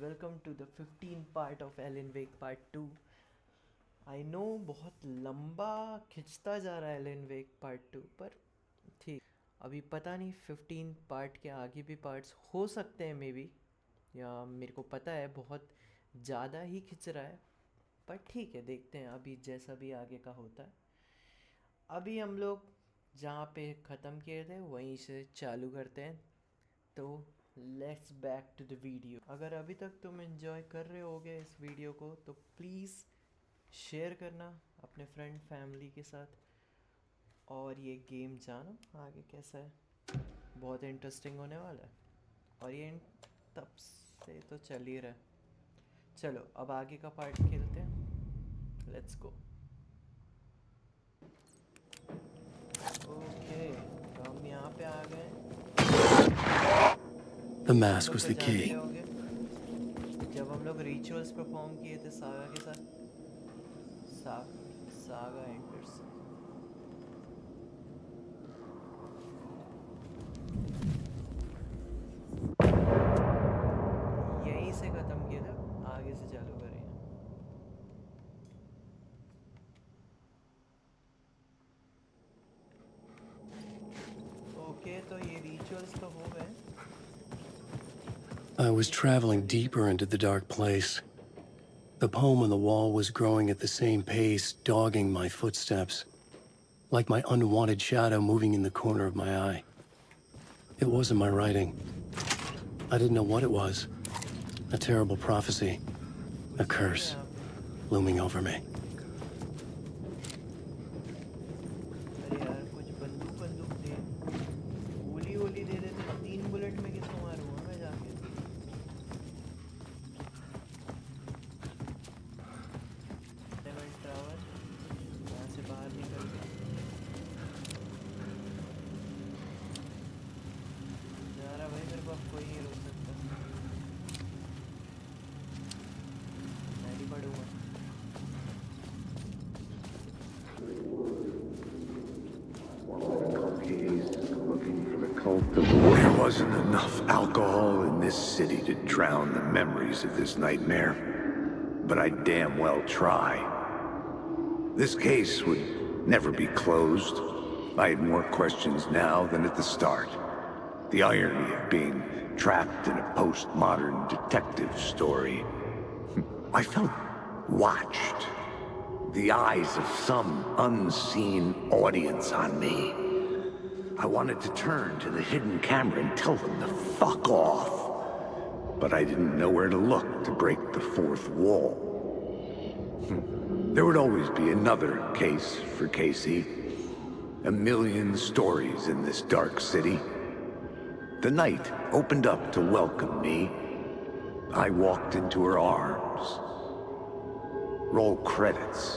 welcome to the 15th part of Alan Wake part 2. I know बहुत लंबा खिंचता जा रहा है एलन वेक पार्ट 2 पर ठीक अभी पता नहीं 15 पार्ट के आगे भी पार्ट्स हो सकते हैं मे बी या मेरे को पता है बहुत ज़्यादा ही खिंच रहा है पर ठीक है देखते हैं अभी जैसा भी आगे का होता है। अभी हम लोग जहाँ पे ख़त्म किए थे वहीं से चालू करते हैं तो let's back to the video. अगर अभी तक तुम एंजॉय कर रहे होगे इस वीडियो को तो प्लीज़ शेयर करना अपने फ्रेंड फैमिली के साथ और ये गेम जानो आगे कैसा है, बहुत इंटरेस्टिंग होने वाला है और ये तब से तो चल ही रहा है। चलो अब आगे का पार्ट खेलते हैं, लेट्स गो। ओके तो हम यहाँ पे आ गए। The mask was the key. जब हम लोग रिचुअल्स परफॉर्म किए थे सागा के साथ, सागा एंडरसन। यहीं से ख़त्म किया था, आगे से चालू करेंगे। ओके तो ये रिचुअल्स तो हो गए। I was traveling deeper into the dark place. The poem on the wall was growing at the same pace, dogging my footsteps, like my unwanted shadow moving in the corner of my eye. It wasn't my writing. I didn't know what it was. A terrible prophecy, a curse, looming over me. There wasn't enough alcohol in this city to drown the memories of this nightmare, but I'd damn well try. This case would never be closed. I had more questions now than at the start. The irony of being trapped in a postmodern detective story. I felt watched. The eyes of some unseen audience on me. I wanted to turn to the hidden camera and tell them to fuck off. But I didn't know where to look to break the fourth wall. There would always be another case for Casey. A million stories in this dark city. The night opened up to welcome me. I walked into her arms. Roll credits.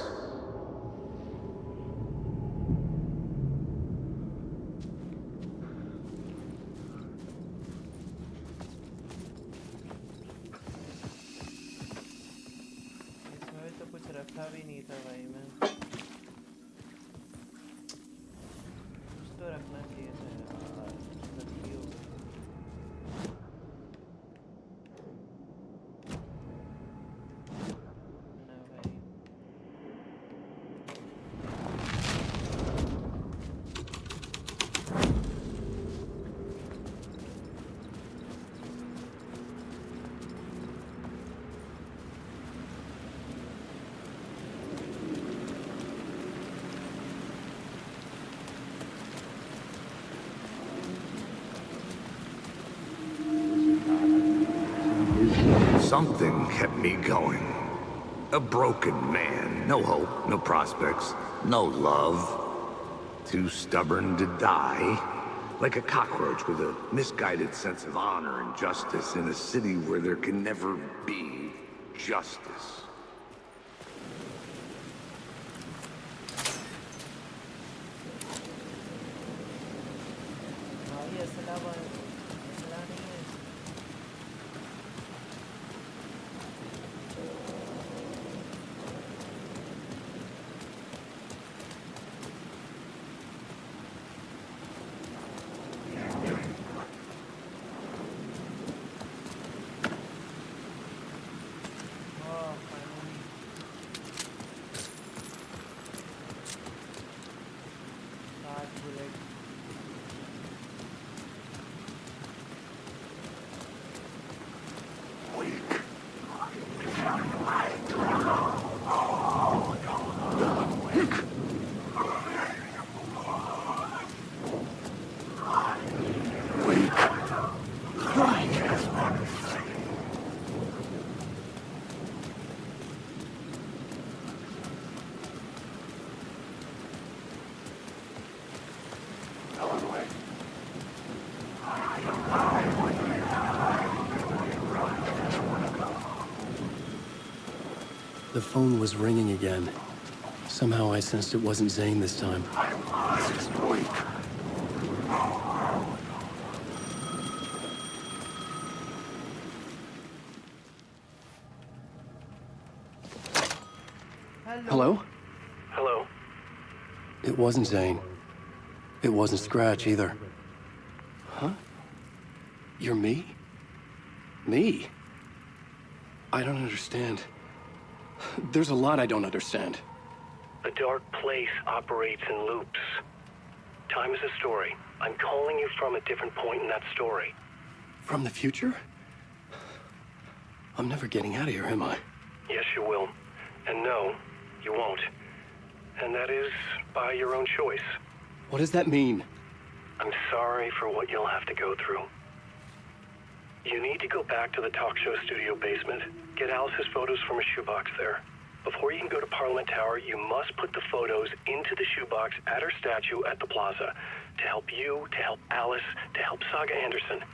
रखा भी नहीं था भाई मैं, कुछ तो रखना चाहिए था यार, गलती हो गई। ना भाई Something kept me going. A broken man. No hope, no prospects, no love. Too stubborn to die. Like a cockroach with a misguided sense of honor and justice in a city where there can never be justice. भाई असला नहीं है। The phone was ringing again. Somehow I sensed it wasn't Zane this time. Just wait. Hello? Hello? It wasn't Zane. It wasn't Scratch either. Huh? You're me? Me? I don't understand. There's a lot I don't understand. The dark place operates in loops. Time is a story. I'm calling you from a different point in that story. From the future? I'm never getting out of here, am I? Yes, you will. And no, you won't. And that is by your own choice. What does that mean? I'm sorry for what you'll have to go through. You need to go back to the talk show studio basement, get Alice's photos from a shoebox there. Before you can go to Parliament Tower, you must put the photos into the shoebox at her statue at the plaza. To help you, to help Alice, to help Saga Anderson.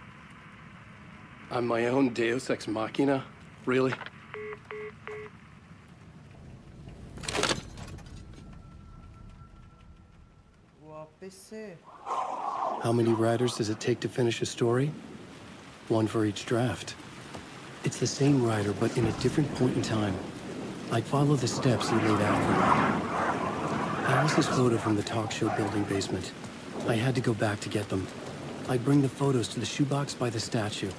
I'm my own Deus Ex Machina? Really? वापस से How many writers does it take to finish a story? One for each draft. It's the same writer, but in a different point in time. I'd follow the steps he laid out for me. Alice's photo from the talk show building basement. I had to go back to get them. I'd bring the photos to the shoebox by the statue.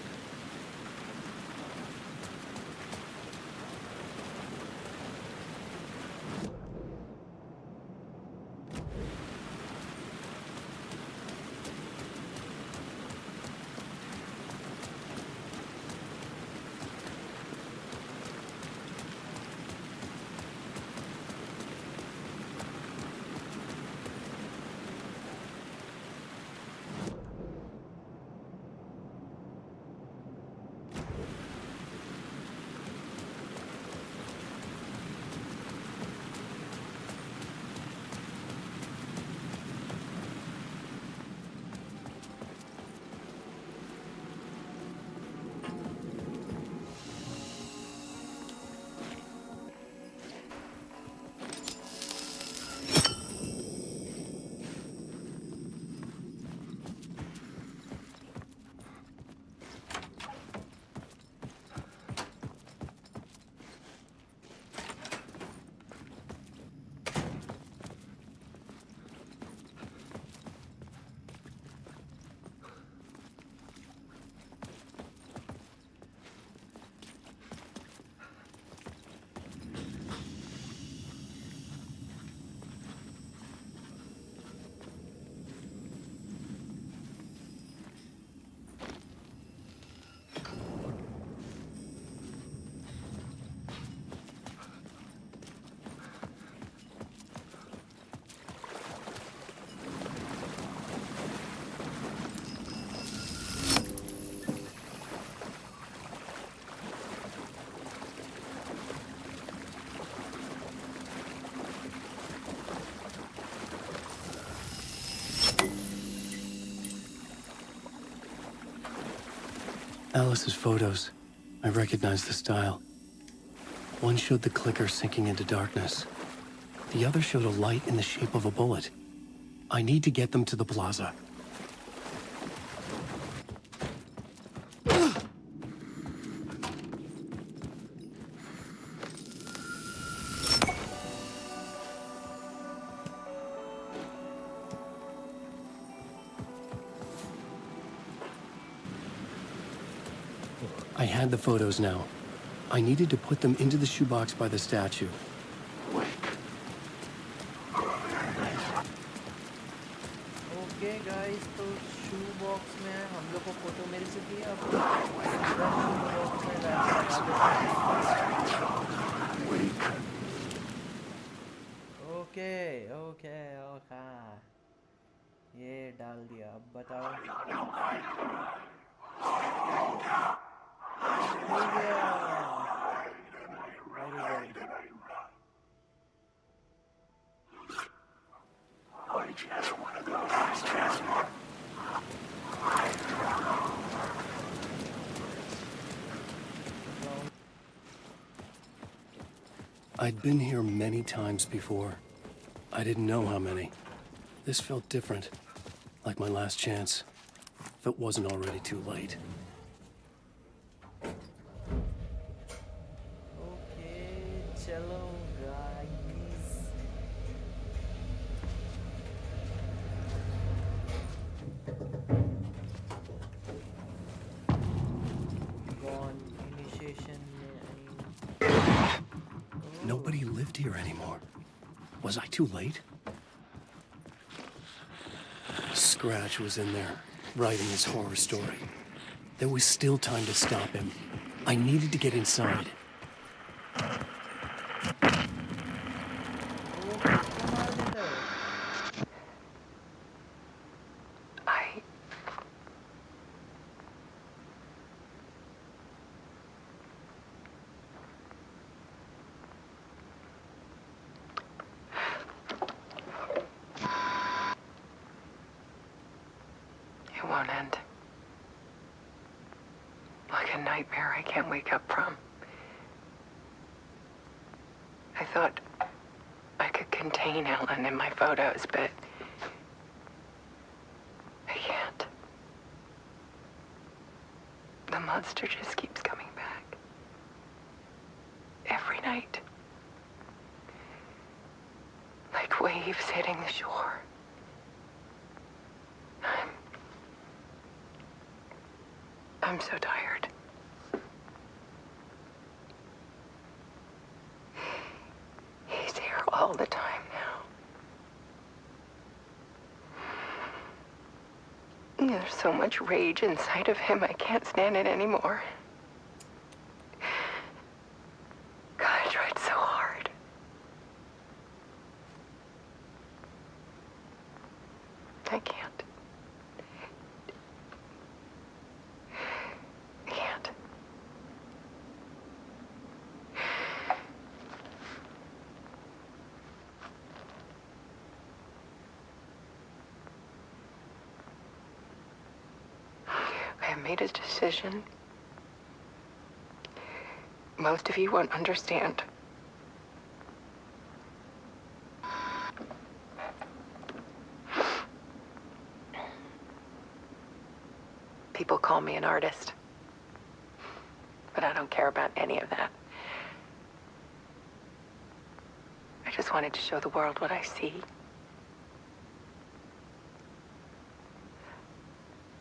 Alice's photos. I recognized the style. One showed the clicker sinking into darkness. The other showed a light in the shape of a bullet. I need to get them to the plaza. I had the photos now. I needed to put them into the shoebox by the statue. Okay guys, तो शू box में हम लोग को photo मिल चुकी है। अब शू box में okay okay okay, ये डाल दिया। अब बताओ, हो गया। Very good. I'd been here many times before. I didn't know how many. This felt different, like my last chance, if it wasn't already too late. Okay, chalo guys. Gone initiation में Nobody lived here anymore. Was I too late? Scratch was in there, writing his horror story. There was still time to stop him. I needed to get inside. It won't end. Like a nightmare I can't wake up from. I thought I could contain Ellen in my photos, but I can't. The monster just keeps coming back. Every night. Like waves hitting the shore. I'm so tired. He's here all the time now. There's so much rage inside of him, I can't stand it anymore. God, I tried so hard. I can't. I made a decision. Most of you won't understand. People call me an artist, but I don't care about any of that. I just wanted to show the world what I see.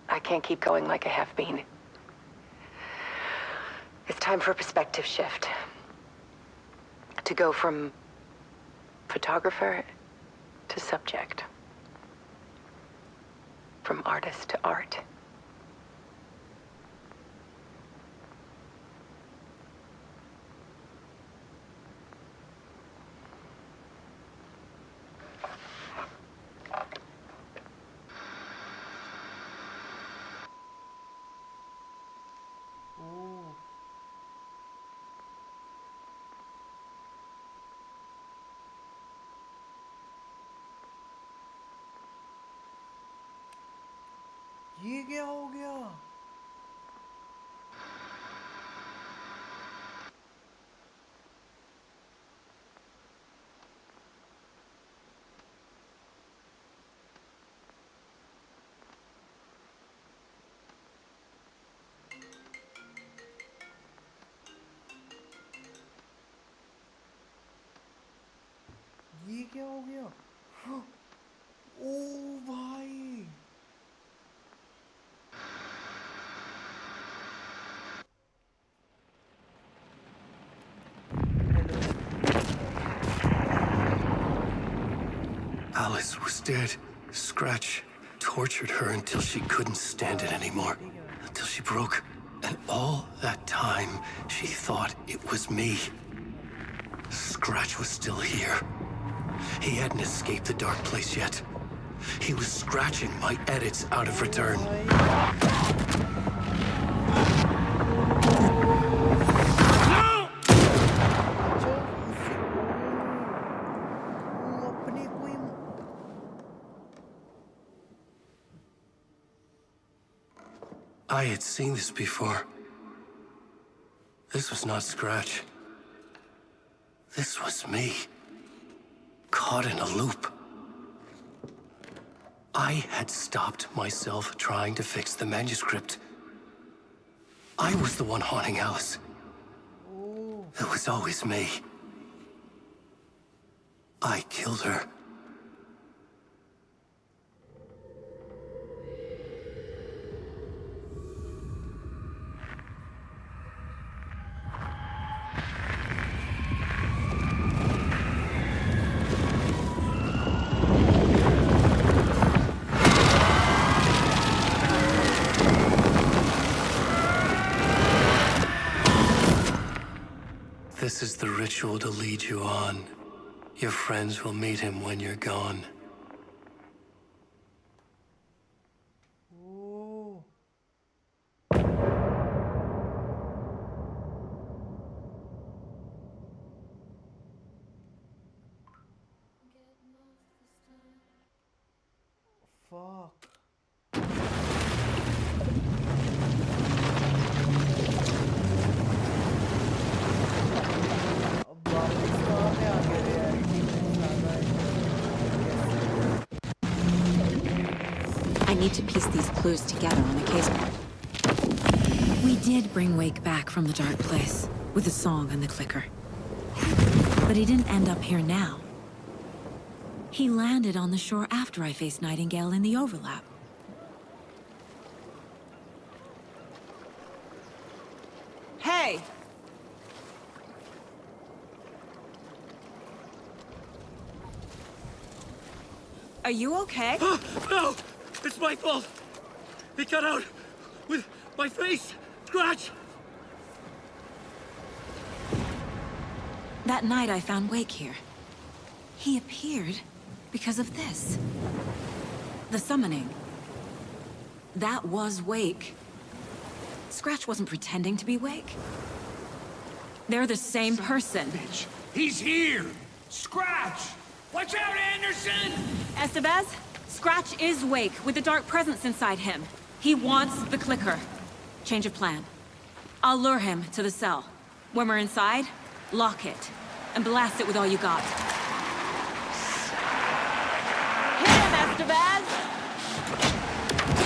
I can't keep going like a half-bean. It's time for a perspective shift. To go from photographer to subject. From artist to art. ये क्या हो गया? ये क्या हो गया? ओ भाई, Alice was dead. Scratch tortured her until she couldn't stand it anymore. Until she broke. And all that time, she thought it was me. Scratch was still here. He hadn't escaped the dark place yet. He was scratching my edits out of return. अपने कोई I had seen this before. This was not Scratch. This was me. Caught in a loop. I had stopped myself trying to fix the manuscript. I was the one haunting Alice. It was always me. I killed her. This is the ritual to lead you on. Your friends will meet him when you're gone. Oh. Fuck. अब वापस कहाँ पे आ गए यार? I need to piece these clues together on the case. We did bring Wake back from the dark place, with the song and the clicker. But he didn't end up here now. He landed on the shore after I faced Nightingale in the overlap. Hey! Are you okay? No! It's my fault! It got out with my face! Scratch! That night I found Wake here. He appeared because of this. The summoning. That was Wake. Scratch wasn't pretending to be Wake. They're the same person. Bitch! He's here! Scratch! Watch out, Anderson! Estevez, Scratch is Wake with a dark presence inside him. He wants the clicker. Change of plan. I'll lure him to the cell. When we're inside, lock it, and blast it with all you got. Hit him, Estevez!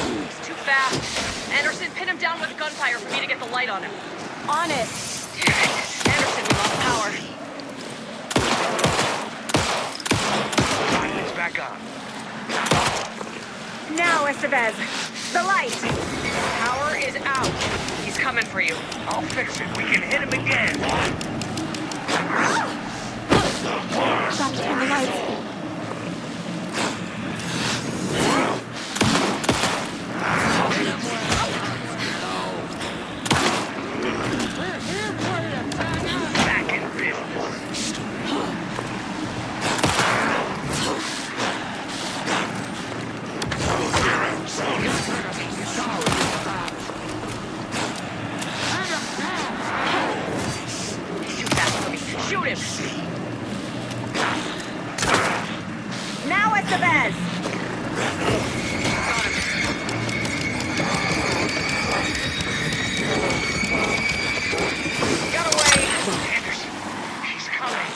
He's too fast. Anderson, pin him down with gunfire for me to get the light on him. On it! Anderson, we lost power. It's back on. Now, Estevez, the light. Power is out. He's coming for you. I'll fix it. We can hit him again. Got to turn the lights. Back in business. He's too fast for me. Shoot him. Now, Estevez. Got away. Anderson, he's coming.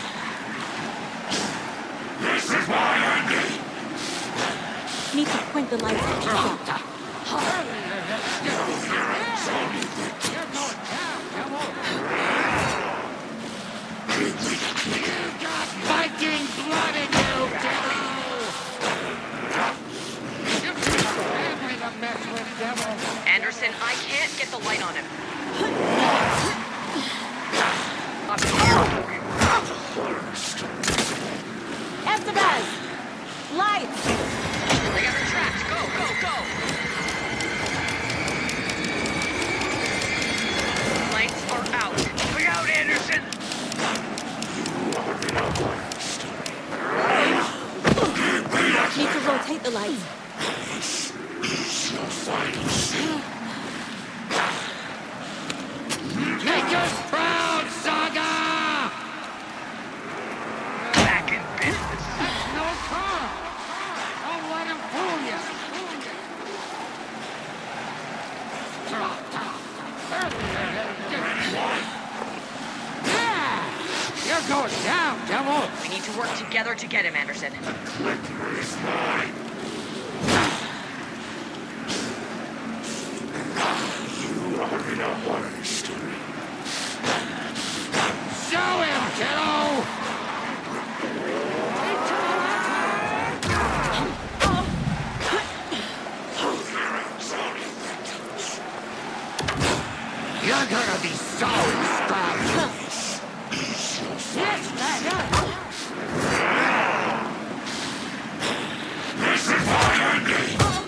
Need to point the lights at Trevor. Fighting blood in you, devil! Anderson, I can't get the light on him. Estevez! Lights! They got her trapped. Go, go, go! You're going down, devil! We need to work together to get him, Anderson. You are in a worst. Show him, kiddo! You're gonna be so stuck. Yes,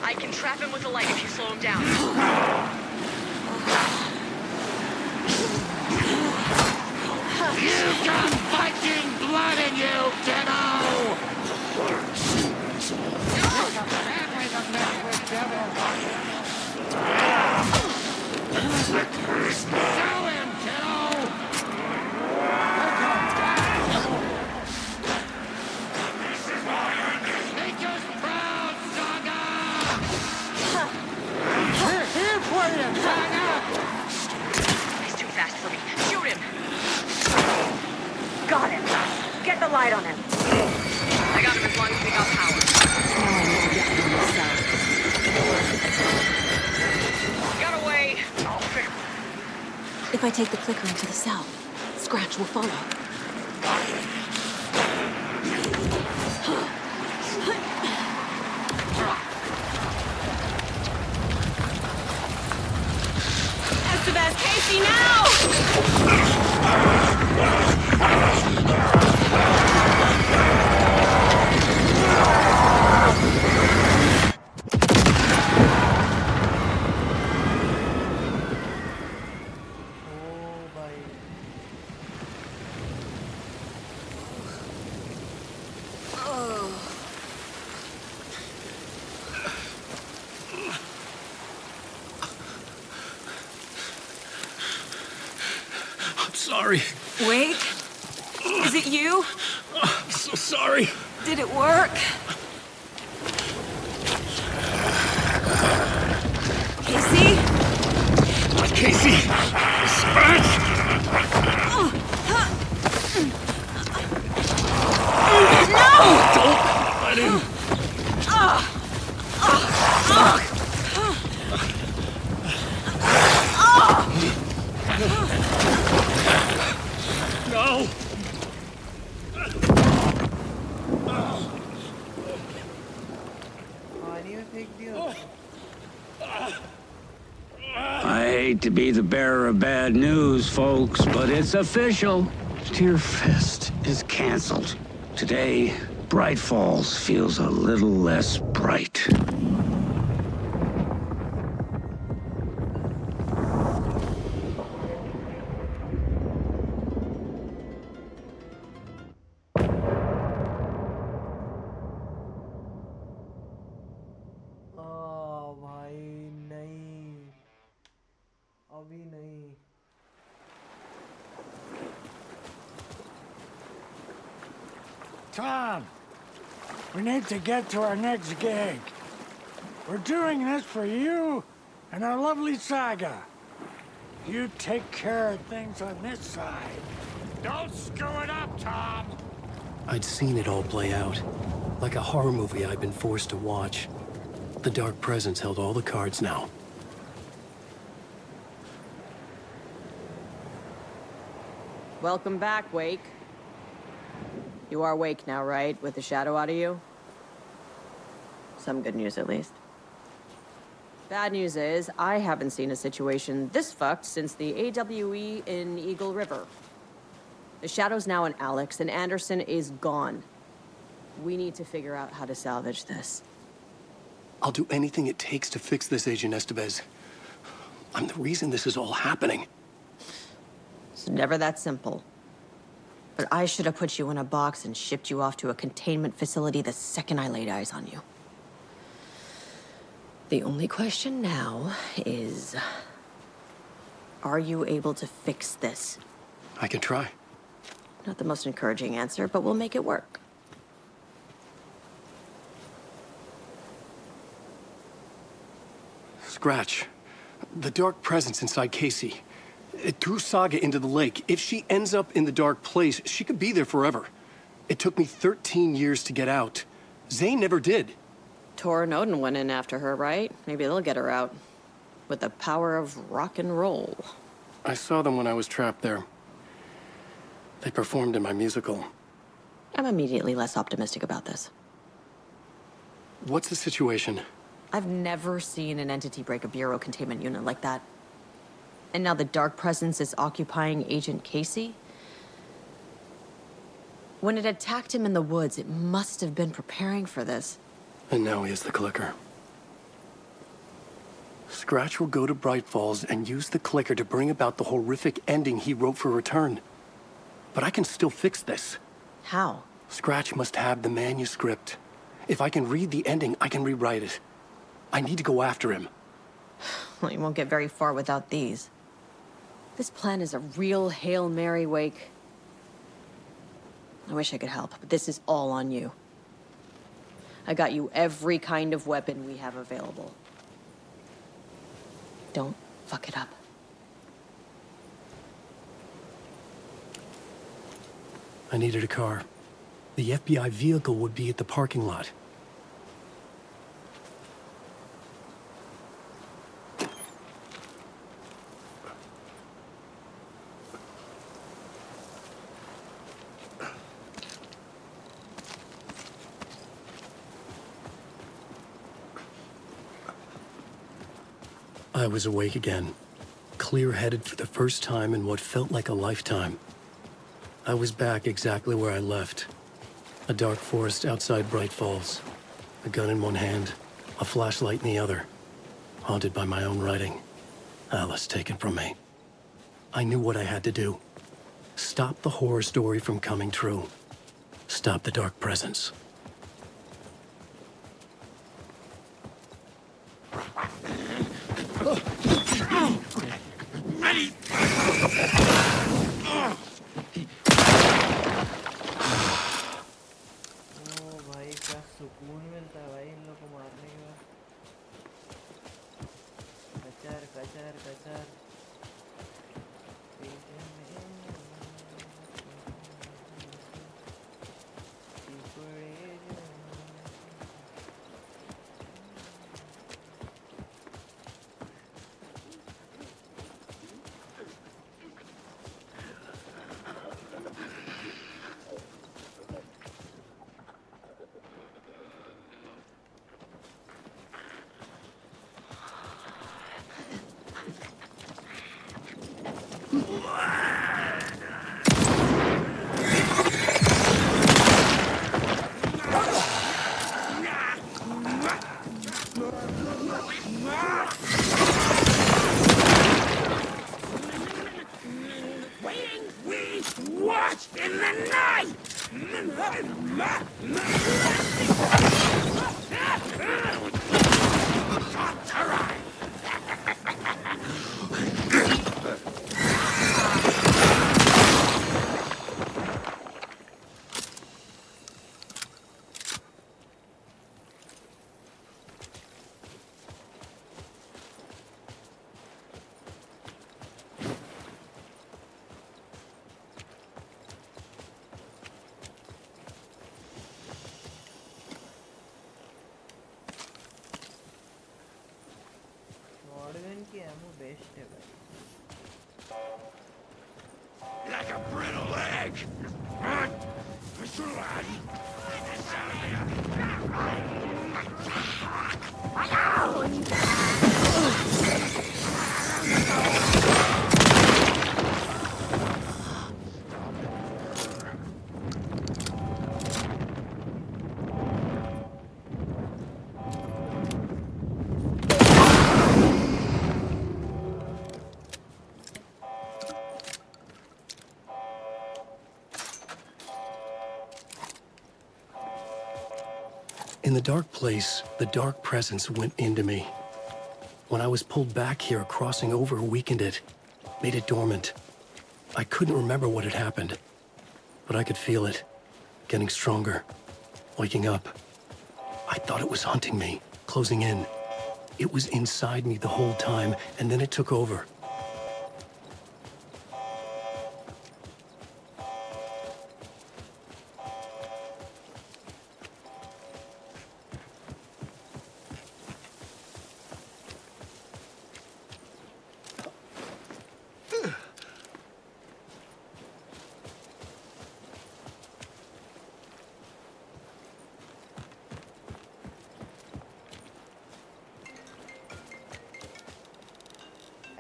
I can trap him with the light if you slow him down. You've got Viking blood in you, kiddo! Show him, kiddo! Make us proud, Saga! Here for you, Saga! He's too fast for me. Shoot him! Got him. Get the light on him. I got him as long as we got power. Now I need to get him myself. Got away. If I take the clicker into the cell, Scratch will follow. Estevez, Casey, now! Oh भाई I'm sorry. Wake? Is it you? I'm so sorry. Did it work? Casey? Casey! Scratch! Don't let him! No! पानी में फेंक दिया I hate to be the bearer of bad news, folks, but it's official. Tear Fest is canceled. Today, Bright Falls feels a little less bright. भाई नहीं अभी नहीं Tom, we need to get to our next gig. We're doing this for you and our lovely Saga. You take care of things on this side. Don't screw it up, Tom! I'd seen it all play out. Like a horror movie I'd been forced to watch. The Dark Presence held all the cards now. Welcome back, Wake. You are Wake now, right? With the shadow out of you? Some good news, at least. Bad news is, I haven't seen a situation this fucked since the AWE in Eagle River. The shadow's now in Alex, and Anderson is gone. We need to figure out how to salvage this. I'll do anything it takes to fix this, Agent Estevez. I'm the reason this is all happening. It's never that simple. But I should have put you in a box and shipped you off to a containment facility the second I laid eyes on you. The only question now is, are you able to fix this? I can try. Not the most encouraging answer, but we'll make it work. Scratch. The Dark Presence inside Casey. It threw Saga into the lake. If she ends up in the dark place, she could be there forever. It took me 13 years to get out. Zane never did. Tor and Odin went in after her, right? Maybe they'll get her out. With the power of rock and roll. I saw them when I was trapped there. They performed in my musical. I'm immediately less optimistic about this. What's the situation? I've never seen an entity break a bureau containment unit like that. And now the dark presence is occupying Agent Casey? When it attacked him in the woods, it must have been preparing for this. And now he has the clicker. Scratch will go to Bright Falls and use the clicker to bring about the horrific ending he wrote for Return. But I can still fix this. How? Scratch must have the manuscript. If I can read the ending, I can rewrite it. I need to go after him. Well, you won't get very far without these. This plan is a real Hail Mary, Wake. I wish I could help, but this is all on you. I got you every kind of weapon we have available. Don't fuck it up. I needed a car. The FBI vehicle would be at the parking lot. I was awake again, clear-headed for the first time in what felt like a lifetime. I was back exactly where I left. A dark forest outside Bright Falls. A gun in one hand, a flashlight in the other. Haunted by my own writing. Alice taken from me. I knew what I had to do. Stop the horror story from coming true. Stop the dark presence. Ready! सुकून मिलता है भाई इन लोगों को मारने के बाद कचर कचर कचर Like a brittle egg. In the dark place, the dark presence went into me. When I was pulled back here, crossing over weakened it, made it dormant. I couldn't remember what had happened, but I could feel it, getting stronger, waking up. I thought it was hunting me, closing in. It was inside me the whole time, and then it took over.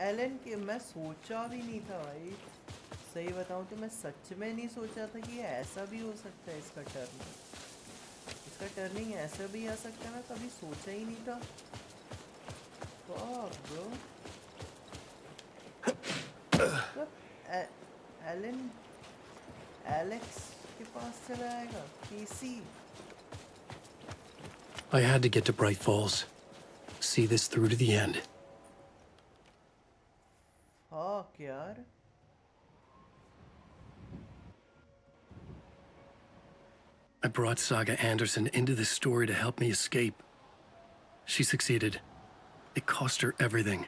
Elon के मैं सोचा भी नहीं था भाई, सही बताऊं तो मैं सच में नहीं सोचा था कि ये ऐसा भी हो सकता है। इसका टर्निंग ऐसा भी आ सकता है, मैं कभी सोचा ही नहीं था। Fuck, bro. एलन एलेक्स के पास चला आएगा, केसी। I had to get to Bright Falls. See this through to the end. Fuck यार। I brought Saga Anderson into this story to help me escape. She succeeded. It cost her everything.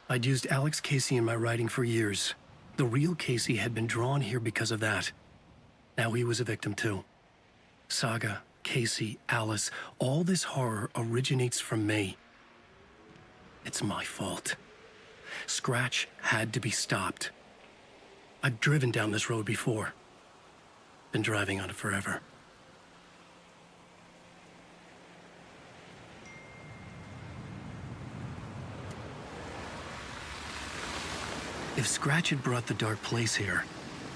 I'd used Alex Casey in my writing for years. The real Casey had been drawn here because of that. Now he was a victim too. Saga, Casey, Alice, all this horror originates from me. It's my fault. Scratch had to be stopped. I've driven down this road before. Been driving on it forever. If Scratch had brought the dark place here,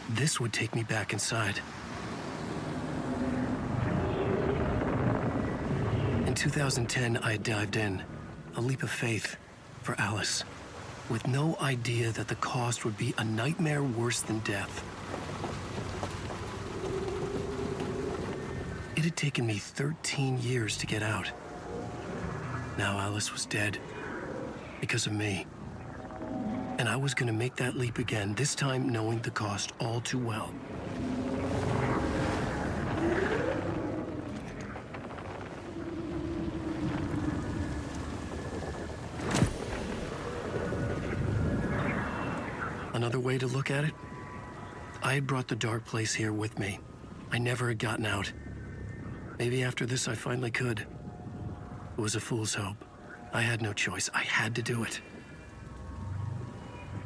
this would take me back inside. In 2010, I had dived in, a leap of faith, for Alice, with no idea that the cost would be a nightmare worse than death. It had taken me 13 years to get out. Now Alice was dead, because of me. And I was going to make that leap again, this time knowing the cost all too well. Another way to look at it? I had brought the dark place here with me. I never had gotten out. Maybe after this I finally could. It was a fool's hope. I had no choice. I had to do it.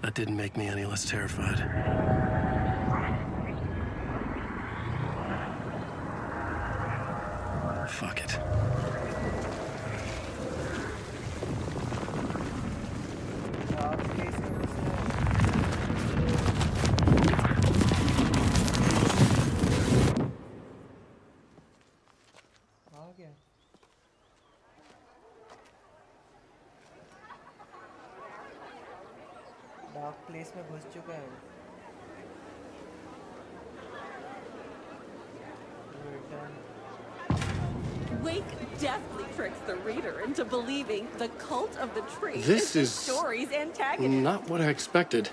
That didn't make me any less terrified. Fuck it. Dark place में घुस चुका है। Wake deftly tricks the reader into believing the cult of the tree This the is story's antagonist. not what I expected.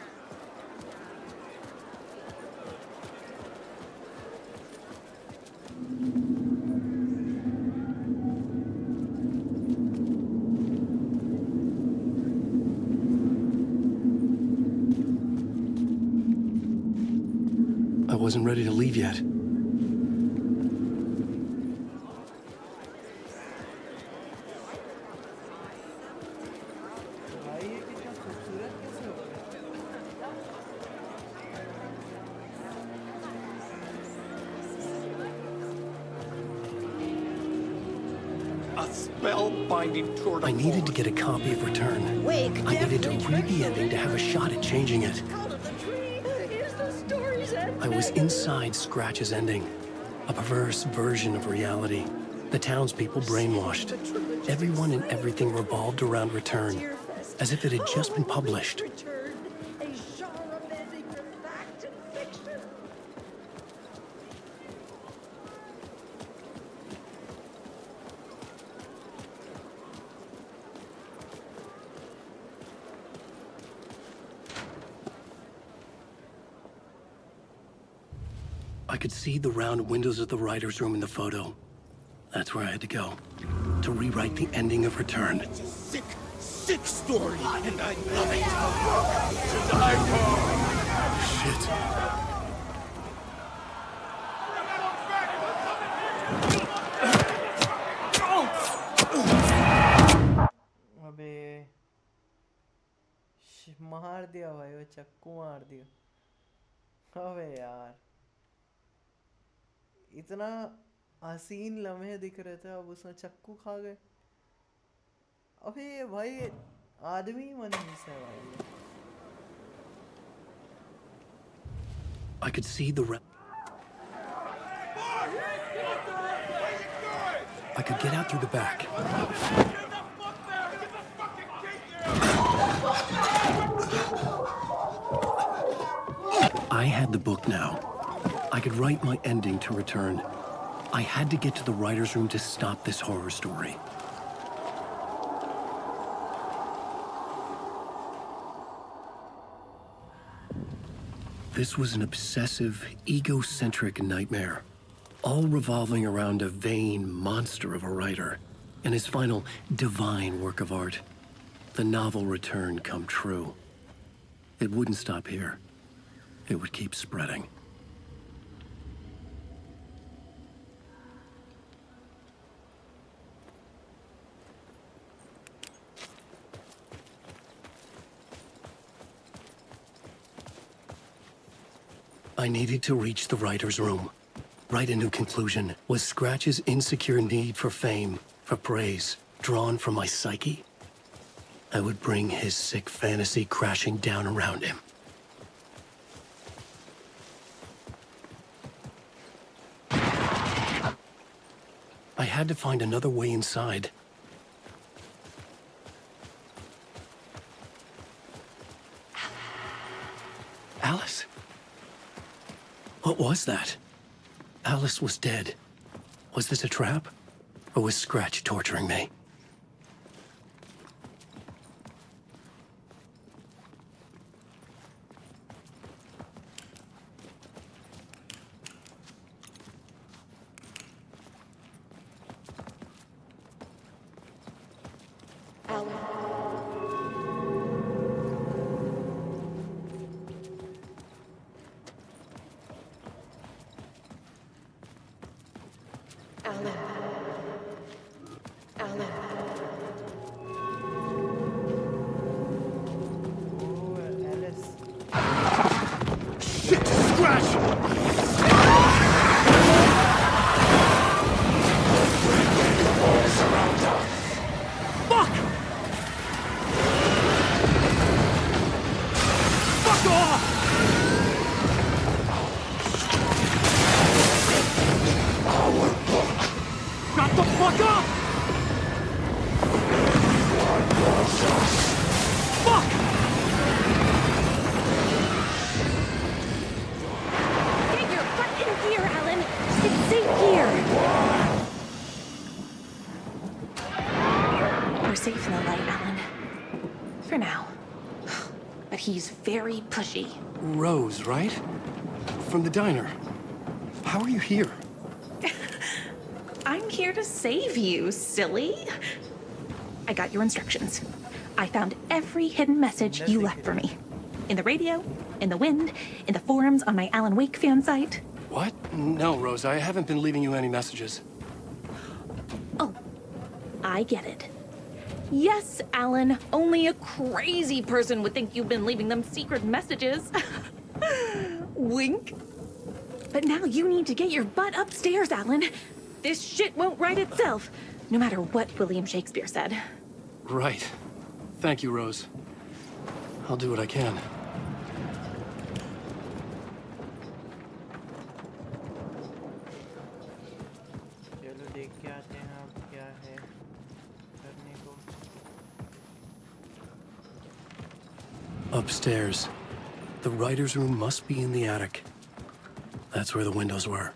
I wasn't ready to leave yet. I needed to get a copy of Return. I needed to read the ending to have a shot at changing it. I was inside Scratch's ending, a perverse version of reality. The townspeople brainwashed. Everyone and everything revolved around Return, as if it had just been published. I could see the round windows of the writer's room in the photo. That's where I had to go, to rewrite the ending of Return. It's a sick, sick story, and I love it. To die for. Shit. अबे मार दिया भाई, वो चक्कू मार दिया। अबे यार, इतना हसीन लम्हे दिख रहे थे, अब उसने चक्कू खा गए। अबे भाई आदमी मनहूस है भाई। I could see the I could get out through the back. I had the book now. I could write my ending to return. I had to get to the writer's room to stop this horror story. This was an obsessive, egocentric nightmare, all revolving around a vain monster of a writer and his final divine work of art, the novel return come true. It wouldn't stop here. It would keep spreading. I needed to reach the writer's room. Write a new conclusion. Was Scratch's insecure need for fame, for praise, drawn from my psyche? I would bring his sick fantasy crashing down around him. I had to find another way inside. Alice? What was that? Alice was dead. Was this a trap? Or was Scratch torturing me? He's very pushy. Rose, right? From the diner. How are you here? I'm here to save you, silly. I got your instructions. I found every hidden message you left for me. In the radio, in the wind, in the forums on my Alan Wake fan site. What? No, Rose, I haven't been leaving you any messages. Oh, I get it. Yes, Alan, only a crazy person would think you've been leaving them secret messages. Wink. But now you need to get your butt upstairs, Alan. This shit won't right itself, no matter what William Shakespeare said. Right. Thank you, Rose. I'll do what I can. Upstairs. The writer's room must be in the attic. That's where the windows were.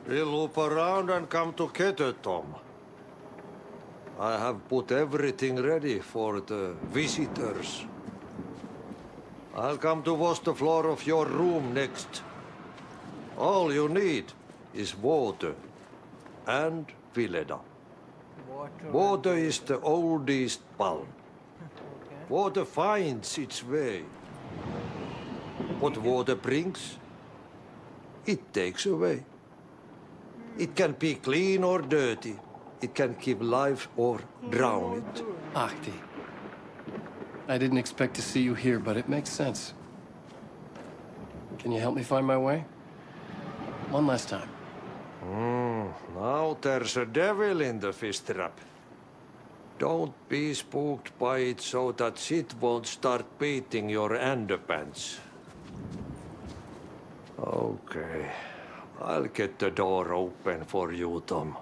We'll loop around and come together, Tom. I have put everything ready for the visitors. I'll come to wash the floor of your room next. All you need is water and Vileda. Water is the oldest palm. Water finds its way. What water brings, it takes away. It can be clean or dirty. It can give life or drown it. Ahti. I didn't expect to see you here, but it makes sense. Can you help me find my way? One last time. Now there's a devil in the fish trap. Don't be spooked by it so that it won't start beating your underpants. Okay. I'll get the door open for you, Tom.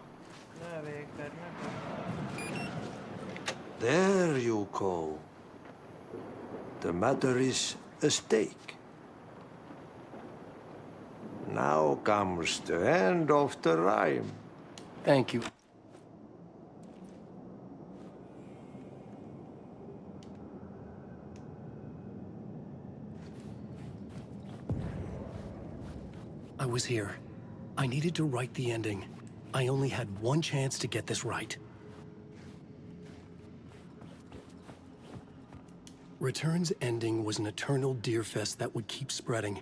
There you go. The matter is a stake. Now comes the end of the rhyme. Thank you. I was here. I needed to write the ending. I only had one chance to get this right. Return's ending was an eternal deerfest that would keep spreading.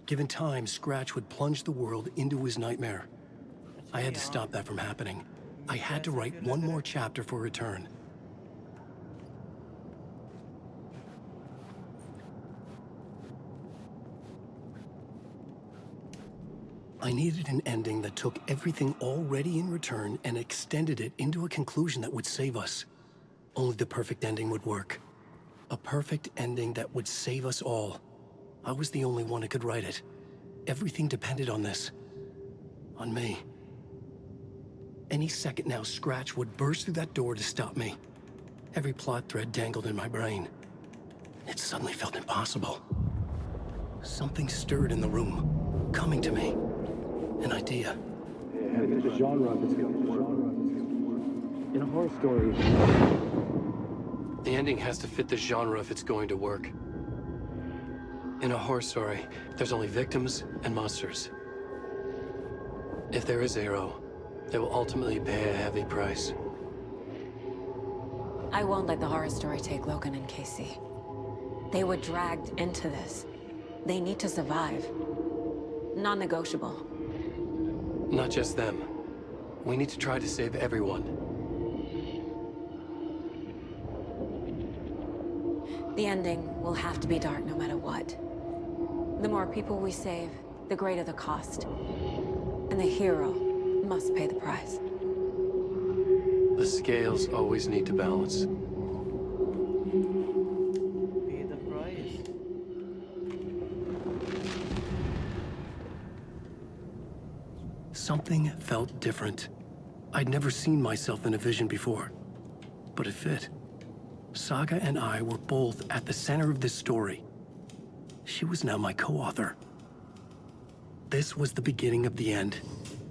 Given time, Scratch would plunge the world into his nightmare. I had to stop that from happening. I had to write one more chapter for Return. I needed an ending that took everything already in Return and extended it into a conclusion that would save us. Only the perfect ending would work. A perfect ending that would save us all. I was the only one who could write it. Everything depended on this. On me. Any second now, Scratch would burst through that door to stop me. Every plot thread dangled in my brain. It suddenly felt impossible. Something stirred in the room, coming to me. An idea. The genre of it's in a horror story. The ending has to fit the genre if it's going to work. In a horror story, there's only victims and monsters. If there is Arrow, they will ultimately pay a heavy price. I won't let the horror story take Logan and Casey. They were dragged into this. They need to survive. Non-negotiable. Not just them. We need to try to save everyone. The ending will have to be dark no matter what. The more people we save, the greater the cost. And the hero must pay the price. The scales always need to balance. Pay the price. Something felt different. I'd never seen myself in a vision before, but it fit. Saga and I were both at the center of this story. She was now my co-author. This was the beginning of the end.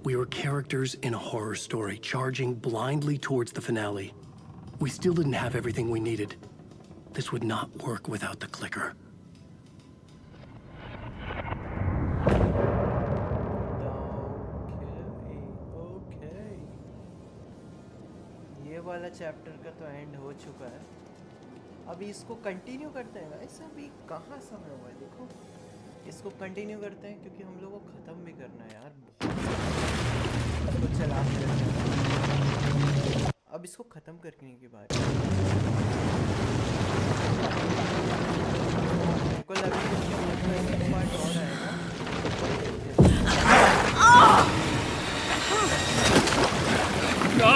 We were characters in a horror story, charging blindly towards the finale. We still didn't have everything we needed. This would not work without the clicker. Okay ये वाला chapter का तो and हो चुका है. अभी इसको continue करते हैं गाइस. अभी कहाँ समय हुआ है देखो. इसको कंटिन्यू करते हैं क्योंकि हम लोगों को ख़त्म भी करना है यार. इसको चलाते रहते हैं. अब इसको ख़त्म करने की बात है. मेरे को लगा कि इसका पार्ट और आएगा. No!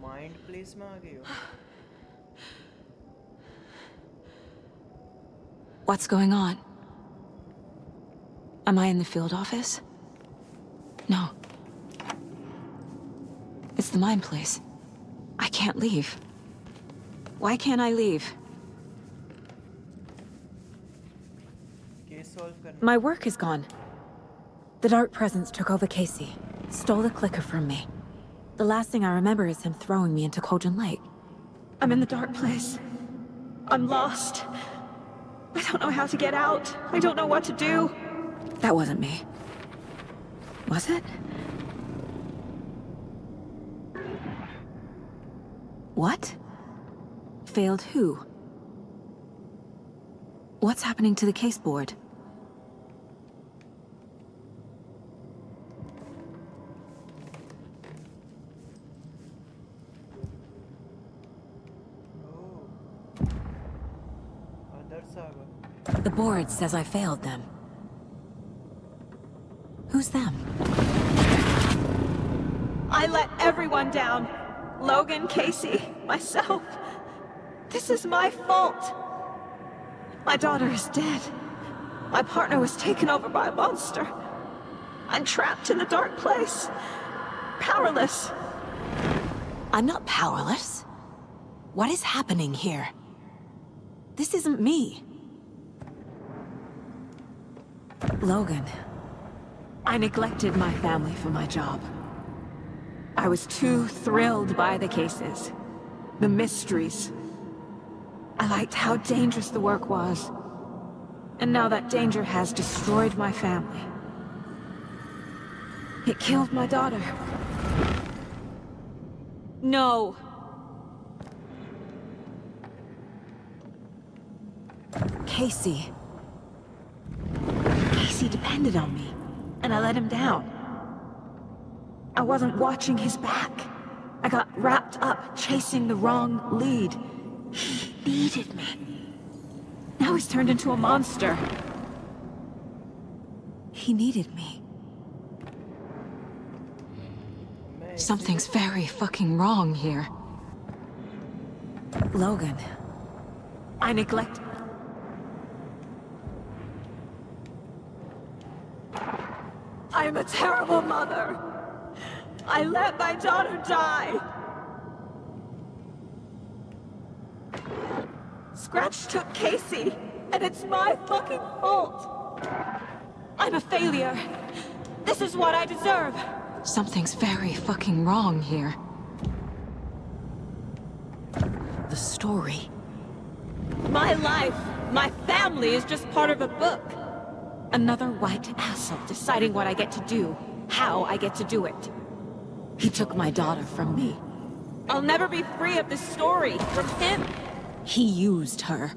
माइंड प्लेस में आ गई हो. What's going on? Am I in the field office? No. It's the mine place. I can't leave. Why can't I leave? Case solve करना. My work is gone. The dark presence took over Casey, stole the clicker from me. The last thing I remember is him throwing me into Cauldron Lake. I'm in the dark place. I'm lost. I don't know how to get out. I don't know what to do. That wasn't me. Was it? What? Failed who? What's happening to the case board? The board says I failed them. Who's them? I let everyone down. Logan, Casey, myself. This is my fault. My daughter is dead. My partner was taken over by a monster. I'm trapped in the dark place. Powerless. I'm not powerless. What is happening here? This isn't me. Logan. I neglected my family for my job. I was too thrilled by the cases, the mysteries. I liked how dangerous the work was. And now that danger has destroyed my family. It killed my daughter. No. Casey. Casey depended on me, And I let him down. I wasn't watching his back. I got wrapped up chasing the wrong lead. He needed me. Now he's turned into a monster. He needed me. Something's very fucking wrong here. Logan. I neglect... I'm a terrible mother. I let my daughter die. Scratch took Casey, and it's my fucking fault. I'm a failure. This is what I deserve. Something's very fucking wrong here. The story. My life, my family is just part of a book. Another white asshole deciding what I get to do, how I get to do it. He took my daughter from me. I'll never be free of this story from him. He used her.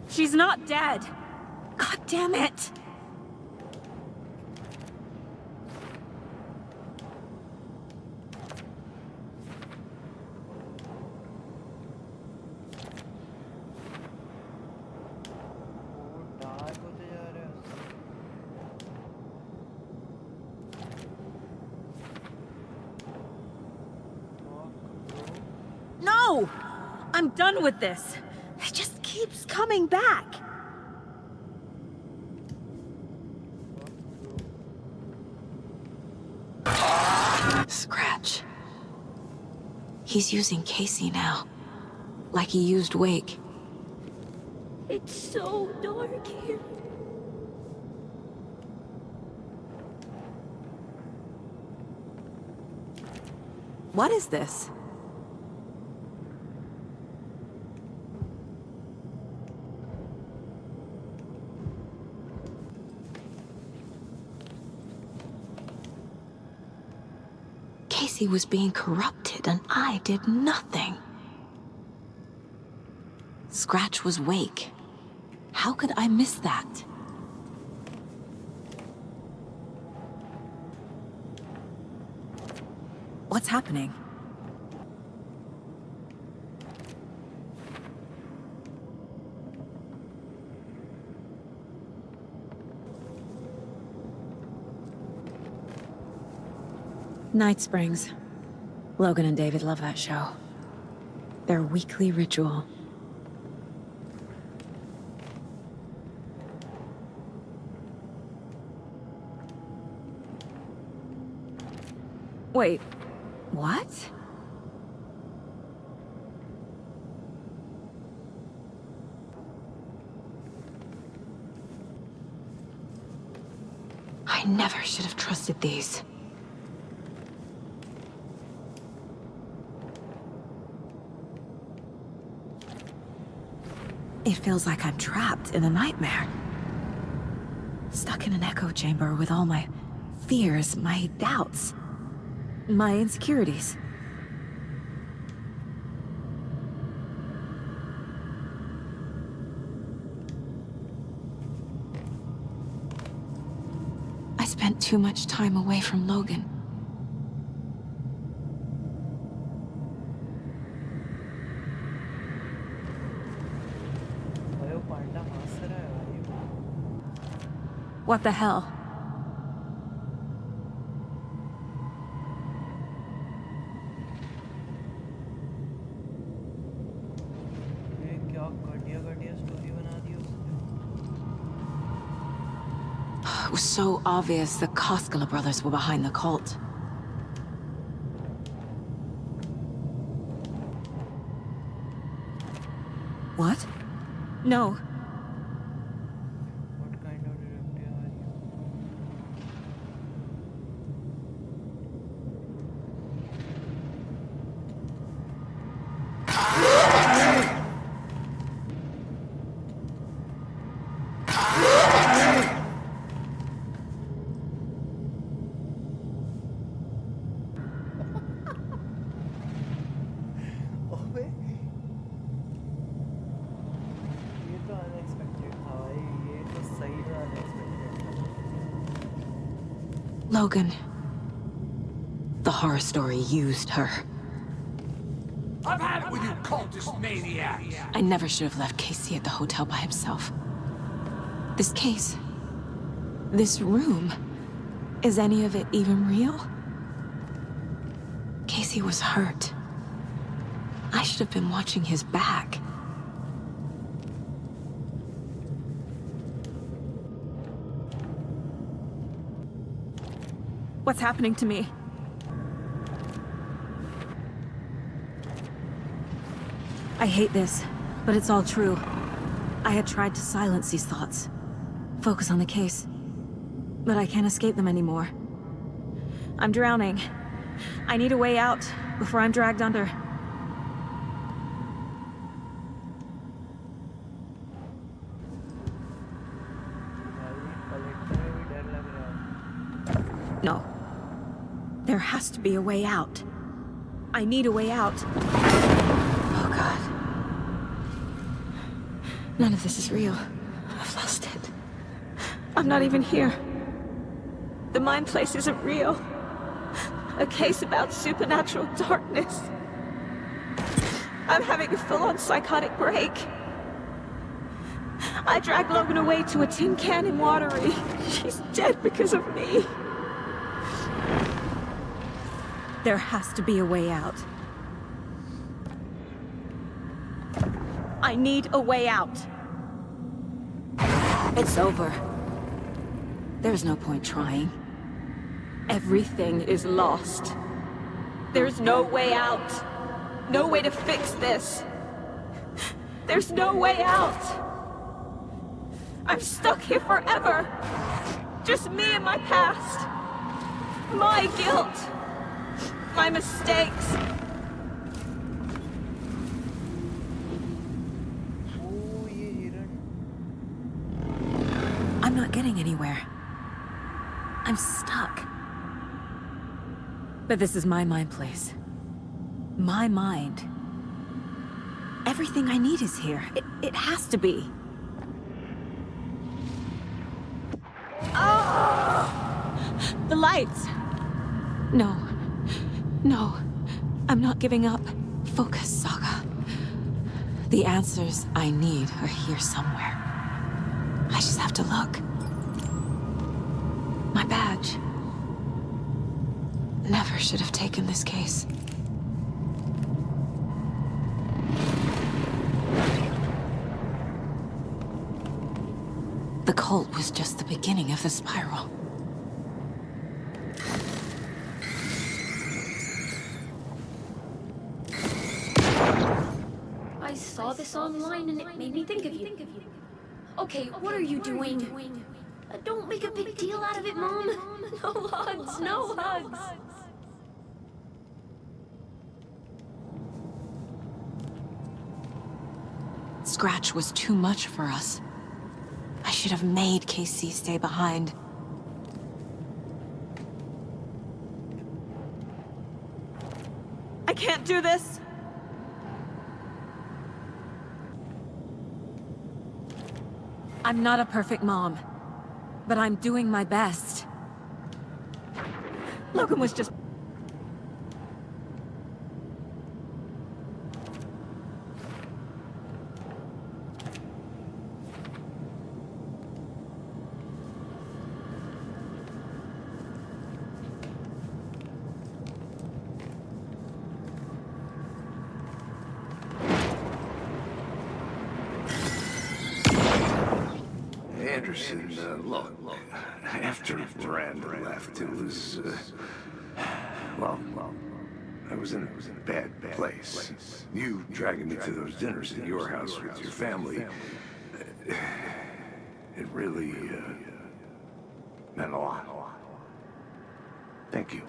She's not dead. God damn it. No! I'm done with this. It just keeps coming back. Scratch. He's using Casey now. Like he used Wake. It's so dark here. What is this? Casey was being corrupted and I did nothing. Scratch was Wake. How could I miss that? What's happening? Night Springs. Logan and David love that show. Their weekly ritual. Wait, what? I never should have trusted these. It feels like I'm trapped in a nightmare. Stuck in an echo chamber with all my fears, my doubts, my insecurities. I spent too much time away from Logan. What the hell? ये क्या घटिया story बना दी उसने। It was so obvious the Koskela brothers were behind the cult. What? No. What kind of detective are you? अबे ये तो unexpected था भाई, ये तो सही में अनएक्सपेक्टेड था। Logan. The horror story used her. I've had it with you cultist maniacs! I never should have left Casey at the hotel by himself. This case, this room, is any of it even real? Casey was hurt. I should have been watching his back. What's happening to me? I hate this, but it's all true. I had tried to silence these thoughts, focus on the case, but I can't escape them anymore. I'm drowning. I need a way out before I'm dragged under. No. There has to be a way out. I need a way out. Oh, God. None of this is real. I've lost it. I'm not even here. The mind place isn't real. A case about supernatural darkness. I'm having a full-on psychotic break. I dragged Logan away to a tin can in Watery. She's dead because of me. There has to be a way out. I need a way out. It's over. There's no point trying. Everything is lost. There's no way out. No way to fix this. There's no way out. I'm stuck here forever. Just me and my past. My guilt. My mistakes. I'm not getting anywhere. I'm stuck. But this is my mind place. My mind. Everything I need is here. It has to be. Oh! The lights! No. No. I'm not giving up. Focus, Saga. The answers I need are here somewhere. I just have to look. My badge. Never should have taken this case. The cult was just the beginning of the spiral. I saw this online and it made me think of you. Okay, what are you doing? Don't make a big deal out of it, Mom. No hugs, no hugs. Scratch was too much for us. I should have made Casey stay behind. I can't do this! I'm not a perfect mom, but I'm doing my best. Logan was just... Anderson, look, after Miranda left, it was, well, I was in a bad place. You dragging me to those dinners at your house with your family, it really, meant a lot. Thank you.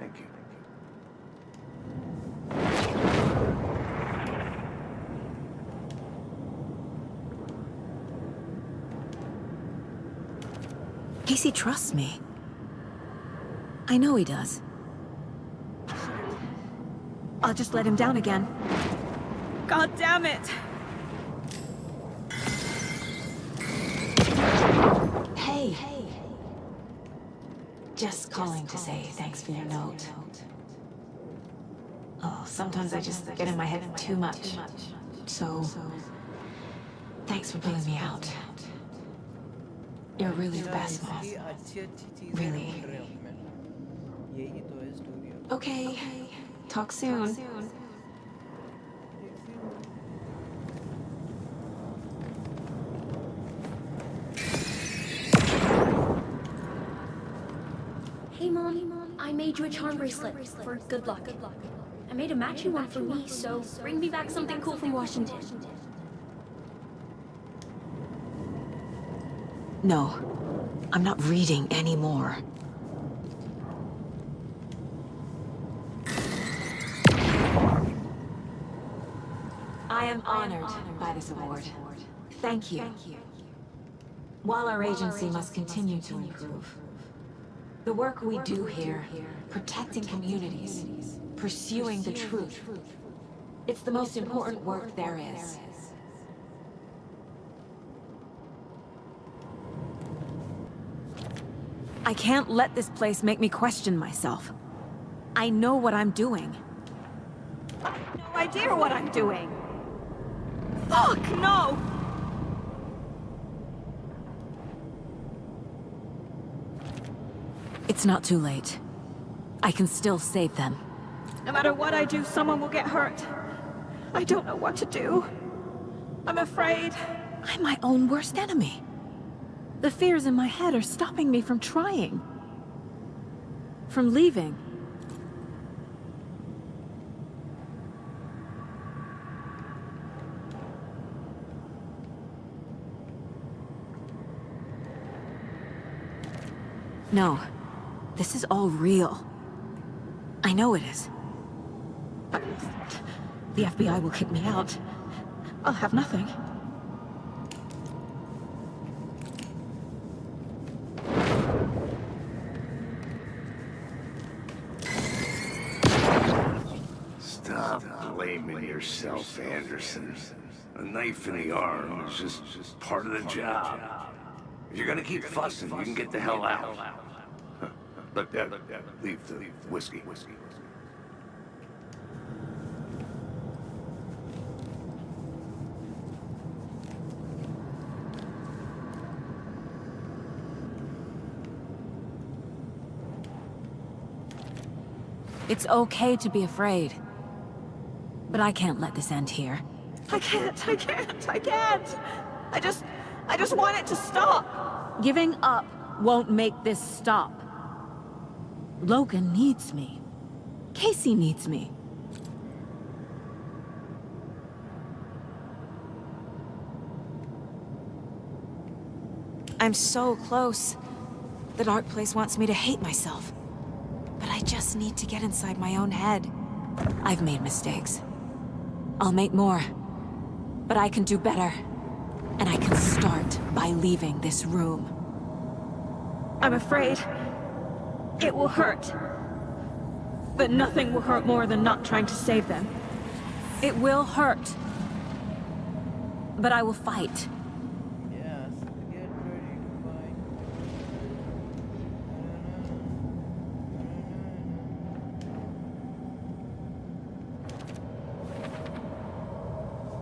Casey trusts me. I know he does. I'll just let him down again. God damn it! Hey. Just calling to say thanks for your note. Oh, sometimes I just get in my head too much. So, thanks for pulling me out. You're really the best, Mom. Really. Okay. Talk soon. Hey, Mom. I made you a charm bracelet for good luck. I made a matching one for me, so bring me back something cool from Washington. No. I'm not reading anymore. I am honored by this award. Thank you. While our agency must continue to improve, the work we do here, protecting communities, pursuing the truth, it's the most important work there is. I can't let this place make me question myself. I know what I'm doing. I have no idea what I'm doing. Fuck, no! It's not too late. I can still save them. No matter what I do, someone will get hurt. I don't know what to do. I'm afraid. I'm my own worst enemy. The fears in my head are stopping me from trying. From leaving. No. This is all real. I know it is. But the FBI will kick me out. I'll have nothing. Stop blaming yourself, Anderson. A knife in the arm is just part of the job. If you're gonna keep fussing, you can get the hell out. But leave the whiskey. It's okay to be afraid. But I can't let this end here. I can't. I just want it to stop. Giving up won't make this stop. Logan needs me. Casey needs me. I'm so close. The dark place wants me to hate myself. But I just need to get inside my own head. I've made mistakes. I'll make more. But I can do better. And I can start by leaving this room. I'm afraid it will hurt. But nothing will hurt more than not trying to save them. It will hurt. But I will fight. Yes, get ready to fight.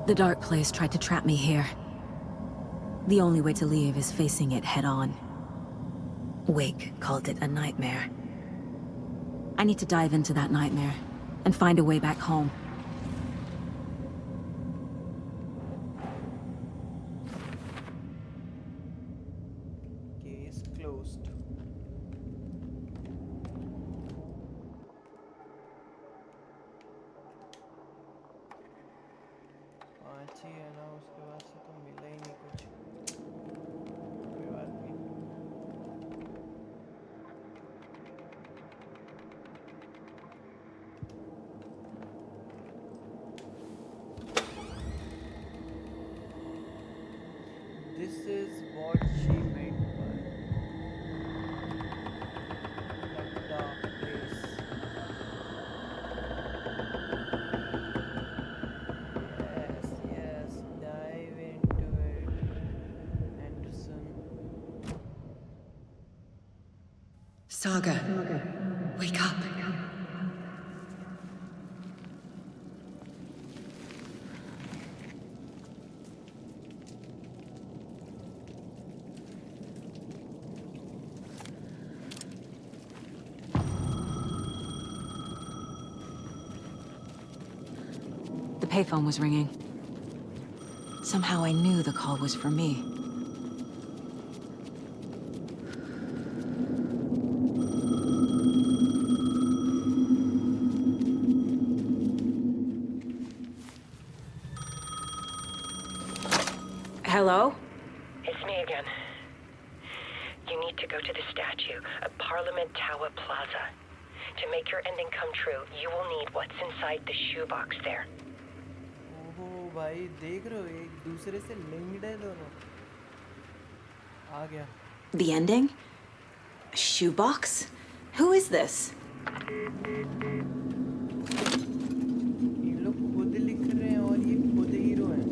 The dark place tried to trap me here. The only way to leave is facing it head-on. Wake called it a nightmare. I need to dive into that nightmare and find a way back home. पाँच ही है ना, उसके बाद से तो मिला ही नहीं कुछ। कोई बात नहीं। This is what she meant by the dark place. Yes, dive into it, Anderson. Saga, wake up. The payphone was ringing. Somehow I knew the call was for me. Hello? It's me again. You need to go to the statue at Parliament Tower Plaza. To make your ending come true, you will need what's inside the shoebox there. ओहो भाई देख रहे हो, एक दूसरे से linked है दोनों। आ गया। The ending? A shoebox? Who is this? ये लोग खुद लिख रहे हैं और ये खुद हीरो हैं।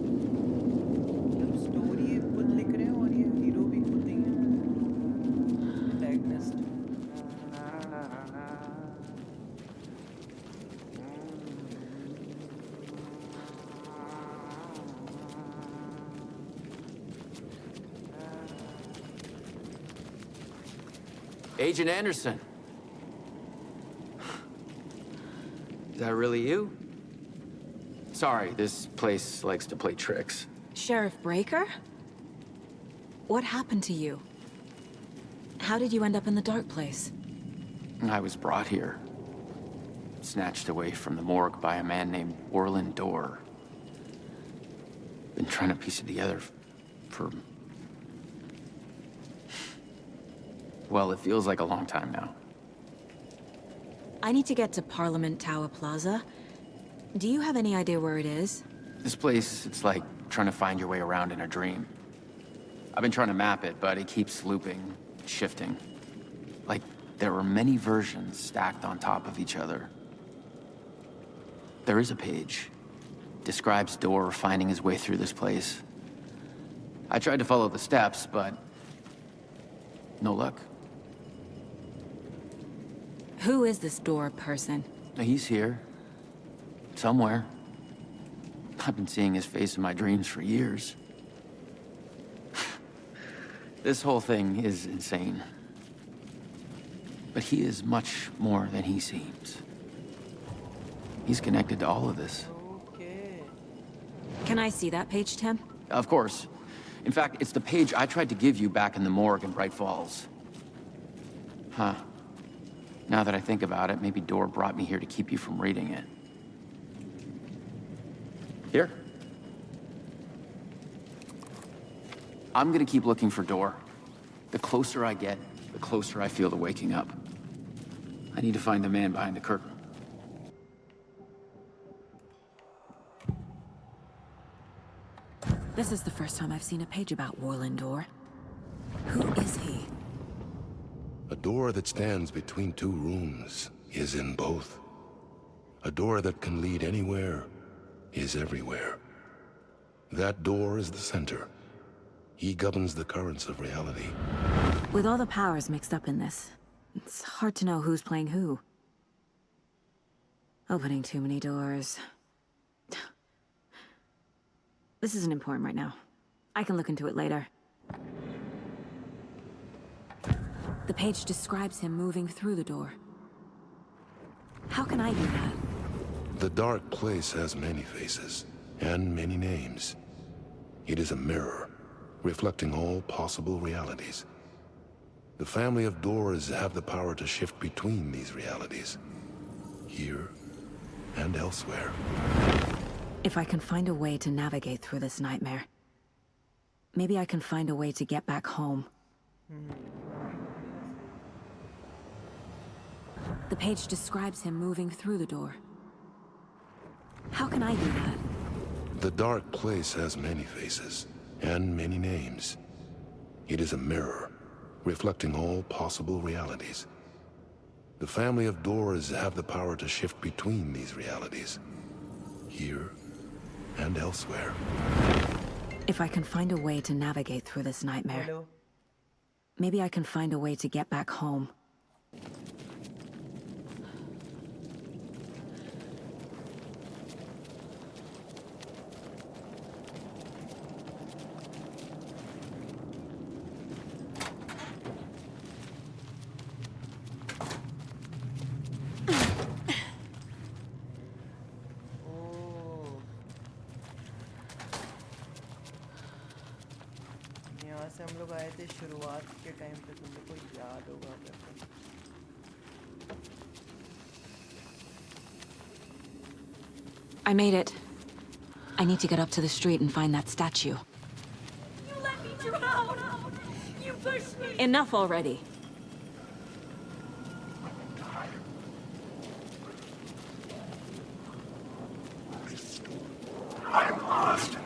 मतलब स्टोरी ये खुद लिख रहे हैं और ये हीरो भी खुद ही हैं। Protagonist। Agent Anderson. Is that really you? Sorry, this place likes to play tricks. Sheriff Breaker? What happened to you? How did you end up in the dark place? I was brought here. Snatched away from the morgue by a man named Orlin Dorr. Been trying to piece it together for... well, it feels like a long time now. I need to get to Parliament Tower Plaza. Do you have any idea where it is? This place, it's like trying to find your way around in a dream. I've been trying to map it, but it keeps looping, shifting. Like there are many versions stacked on top of each other. There is a page. Describes Dorr finding his way through this place. I tried to follow the steps, but no luck. Who is this Dorr person? He's here. Somewhere. I've been seeing his face in my dreams for years. This whole thing is insane. But he is much more than he seems. He's connected to all of this. Okay. Can I see that page, Tim? Of course. In fact, it's the page I tried to give you back in the morgue in Bright Falls. Huh. Now that I think about it, maybe Dorr brought me here to keep you from reading it. Here. I'm gonna keep looking for Dorr. The closer I get, the closer I feel to waking up. I need to find the man behind the curtain. This is the first time I've seen a page about Orlin Dorr. Who is he? A door that stands between two rooms is in both. A door that can lead anywhere is everywhere. That door is the center. He governs the currents of reality. With all the powers mixed up in this, it's hard to know who's playing who. Opening too many doors. This isn't important right now. I can look into it later. The page describes him moving through the door. How can I do that? The dark place has many faces, and many names. It is a mirror, reflecting all possible realities. The family of Doors have the power to shift between these realities, here and elsewhere. If I can find a way to navigate through this nightmare, maybe I can find a way to get back home. The page describes him moving through the door. How can I do that? The dark place has many faces, and many names. It is a mirror, reflecting all possible realities. The family of doors have the power to shift between these realities, here and elsewhere. If I can find a way to navigate through this nightmare, maybe I can find a way to get back home. यहाँ से हम लोग आए थे शुरुआत के time पे, तुम लोग को याद होगा अगर। I made it. I need to get up to the street and find that statue. You let me drown! You pushed me! Enough already. I'm lost.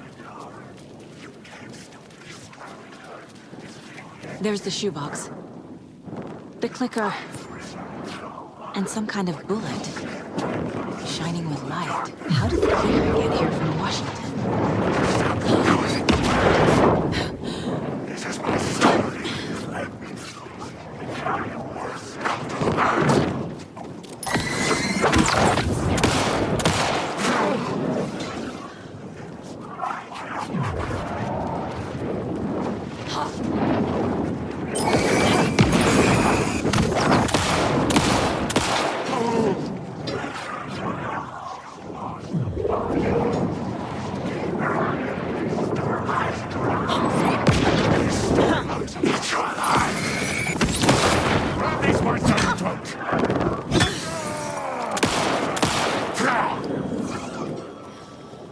There's the shoebox. The clicker. And some kind of bullet. Shining with light. How did the clicker get here from Washington? This is my story.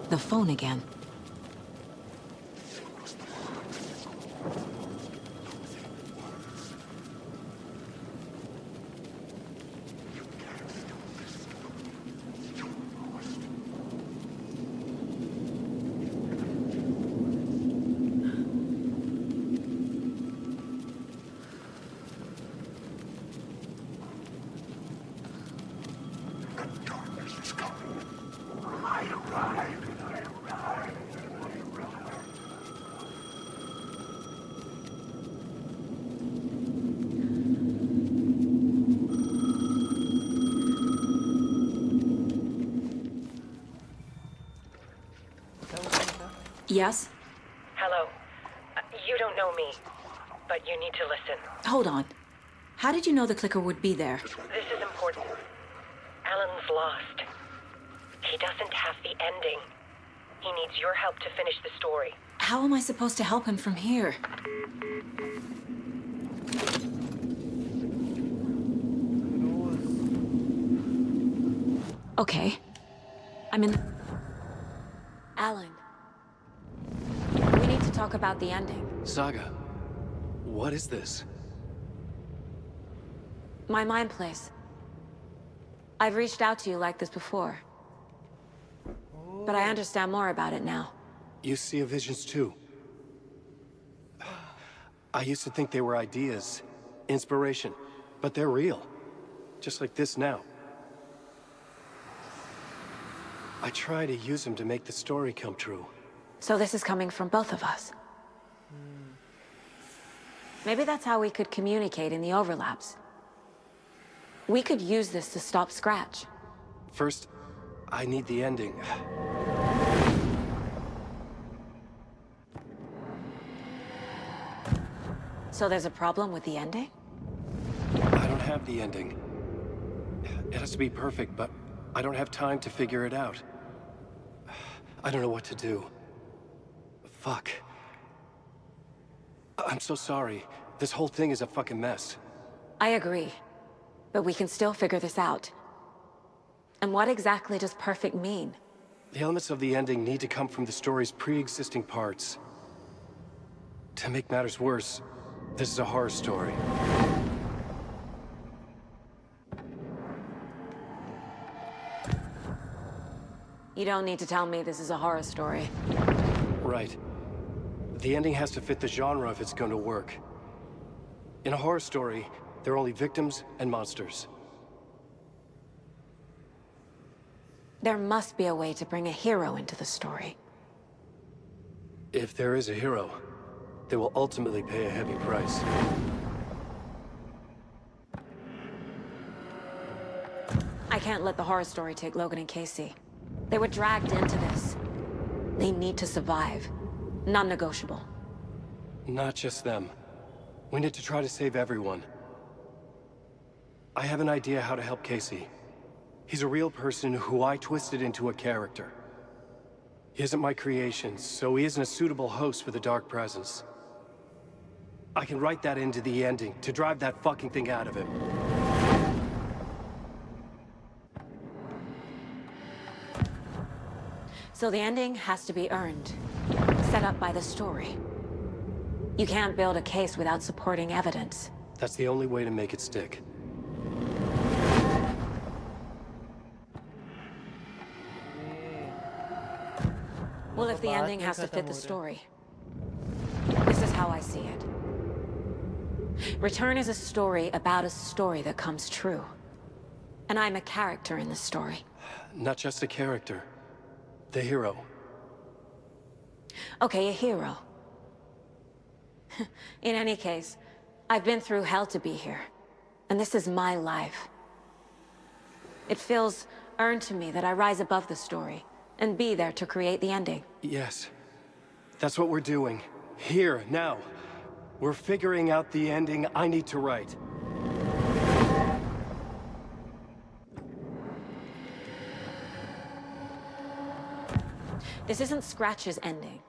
The phone again. Yes? Hello. You don't know me, but you need to listen. Hold on. How did you know the clicker would be there? This is important. Alan's lost. He doesn't have the ending. He needs your help to finish the story. How am I supposed to help him from here? Okay. I'm in... Alan. We need to talk about the ending. Saga, what is this? My mind place. I've reached out to you like this before. But I understand more about it now. You see visions too. I used to think they were ideas, inspiration, but they're real. Just like this now. I try to use them to make the story come true. So this is coming from both of us. Maybe that's how we could communicate in the overlaps. We could use this to stop Scratch. First, I need the ending. So there's a problem with the ending? I don't have the ending. It has to be perfect, but I don't have time to figure it out. I don't know what to do. Fuck. I'm so sorry. This whole thing is a fucking mess. I agree. But we can still figure this out. And what exactly does perfect mean? The elements of the ending need to come from the story's pre-existing parts. To make matters worse, this is a horror story. You don't need to tell me this is a horror story. Right. The ending has to fit the genre if it's going to work. In a horror story, there are only victims and monsters. There must be a way to bring a hero into the story. If there is a hero, they will ultimately pay a heavy price. I can't let the horror story take Logan and Casey. They were dragged into this. They need to survive. Non-negotiable. Not just them. We need to try to save everyone. I have an idea how to help Casey. He's a real person who I twisted into a character. He isn't my creation, so he isn't a suitable host for the Dark Presence. I can write that into the ending to drive that fucking thing out of him. So the ending has to be earned. Set up by the story. You can't build a case without supporting evidence. That's the only way to make it stick. Well, if the ending has to fit the story, this is how I see it. Return is a story about a story that comes true. And I'm a character in the story. Not just a character. The hero. Okay, a hero. In any case, I've been through hell to be here. And this is my life. It feels earned to me that I rise above the story and be there to create the ending. Yes. That's what we're doing. Here, now. We're figuring out the ending I need to write. This isn't Scratch's ending.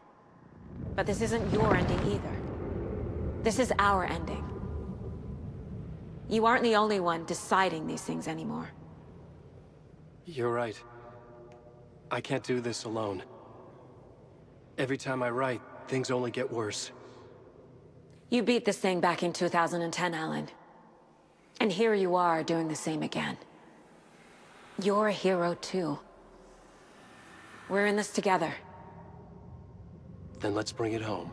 But this isn't your ending either. This is our ending. You aren't the only one deciding these things anymore. You're right. I can't do this alone. Every time I write, things only get worse. You beat this thing back in 2010, Alan. And here you are doing the same again. You're a hero too. We're in this together. Then let's bring it home.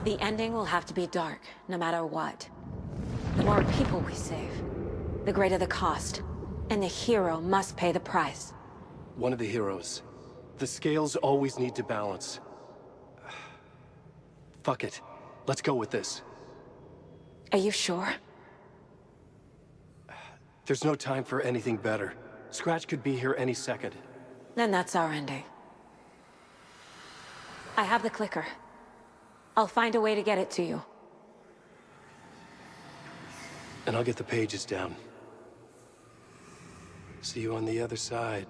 The ending will have to be dark, no matter what. The more people we save, the greater the cost. And the hero must pay the price. One of the heroes. The scales always need to balance. Fuck it. Let's go with this. Are you sure? There's no time for anything better. Scratch could be here any second. Then that's our ending. I have the clicker. I'll find a way to get it to you. And I'll get the pages down. See you on the other side.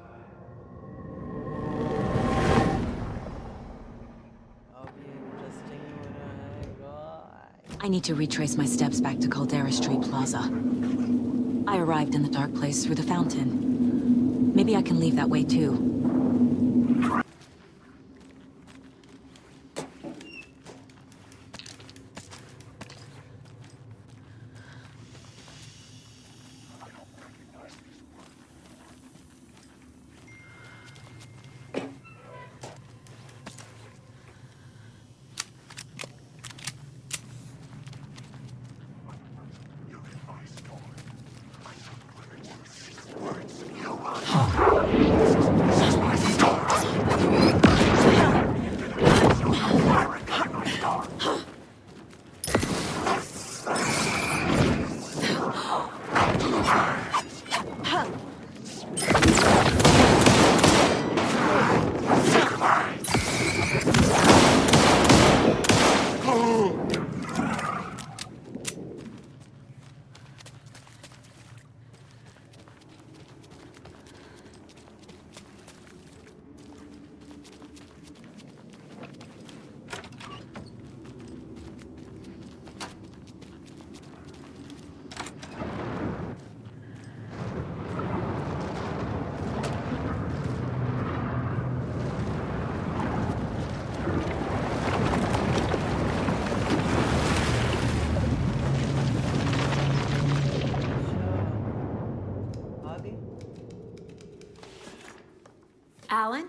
I need to retrace my steps back to Caldera Street Plaza. I arrived in the dark place through the fountain. Maybe I can leave that way too. Alan?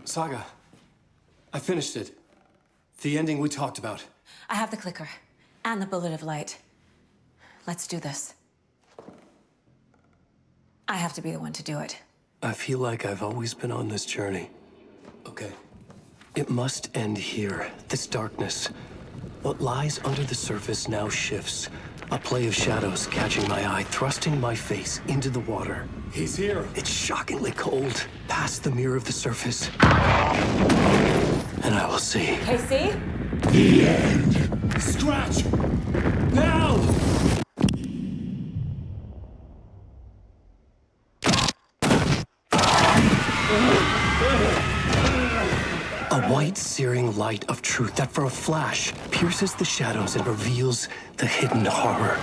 Saga, I finished it. The ending we talked about. I have the clicker and the bullet of light. Let's do this. I have to be the one to do it. I feel like I've always been on this journey. Okay. It must end here, this darkness. What lies under the surface now shifts. A play of shadows catching my eye, thrusting my face into the water. He's here. It's shockingly cold, past the mirror of the surface. And I will see. Casey? The end. Scratch! Now! A white, searing light of truth that for a flash pierces the shadows and reveals the hidden horror.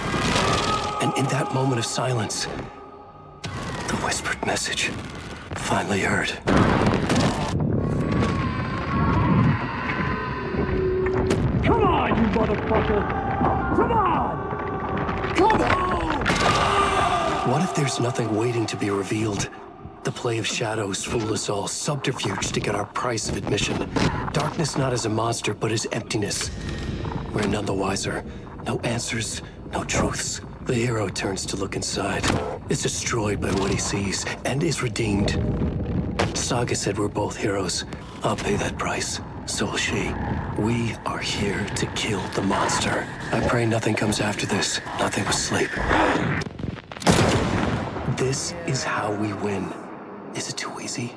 And in that moment of silence, the whispered message finally heard. Come on, you motherfucker! Come on! Come on! What if there's nothing waiting to be revealed? The play of shadows fool us all, subterfuge to get our price of admission. Darkness not as a monster, but as emptiness. We're none the wiser. No answers, no truths. The hero turns to look inside, is destroyed by what he sees, and is redeemed. Saga said we're both heroes. I'll pay that price. So will she. We are here to kill the monster. I pray nothing comes after this. Nothing but sleep. This is how we win. Is it too easy?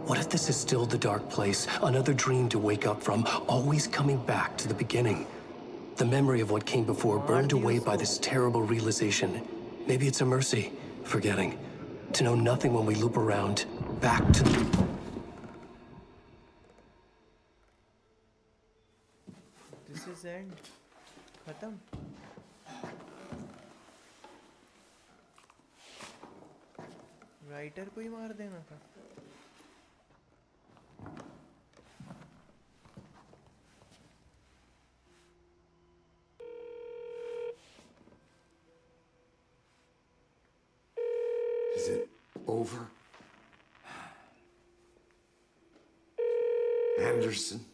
What if this is still the dark place, another dream to wake up from, always coming back to the beginning? The memory of what came before burned away by this terrible realization. Maybe it's a mercy, forgetting. To know nothing when we loop around, back to the... This is end. Khatam. Writer को ही मार देना था. Is it over? Anderson?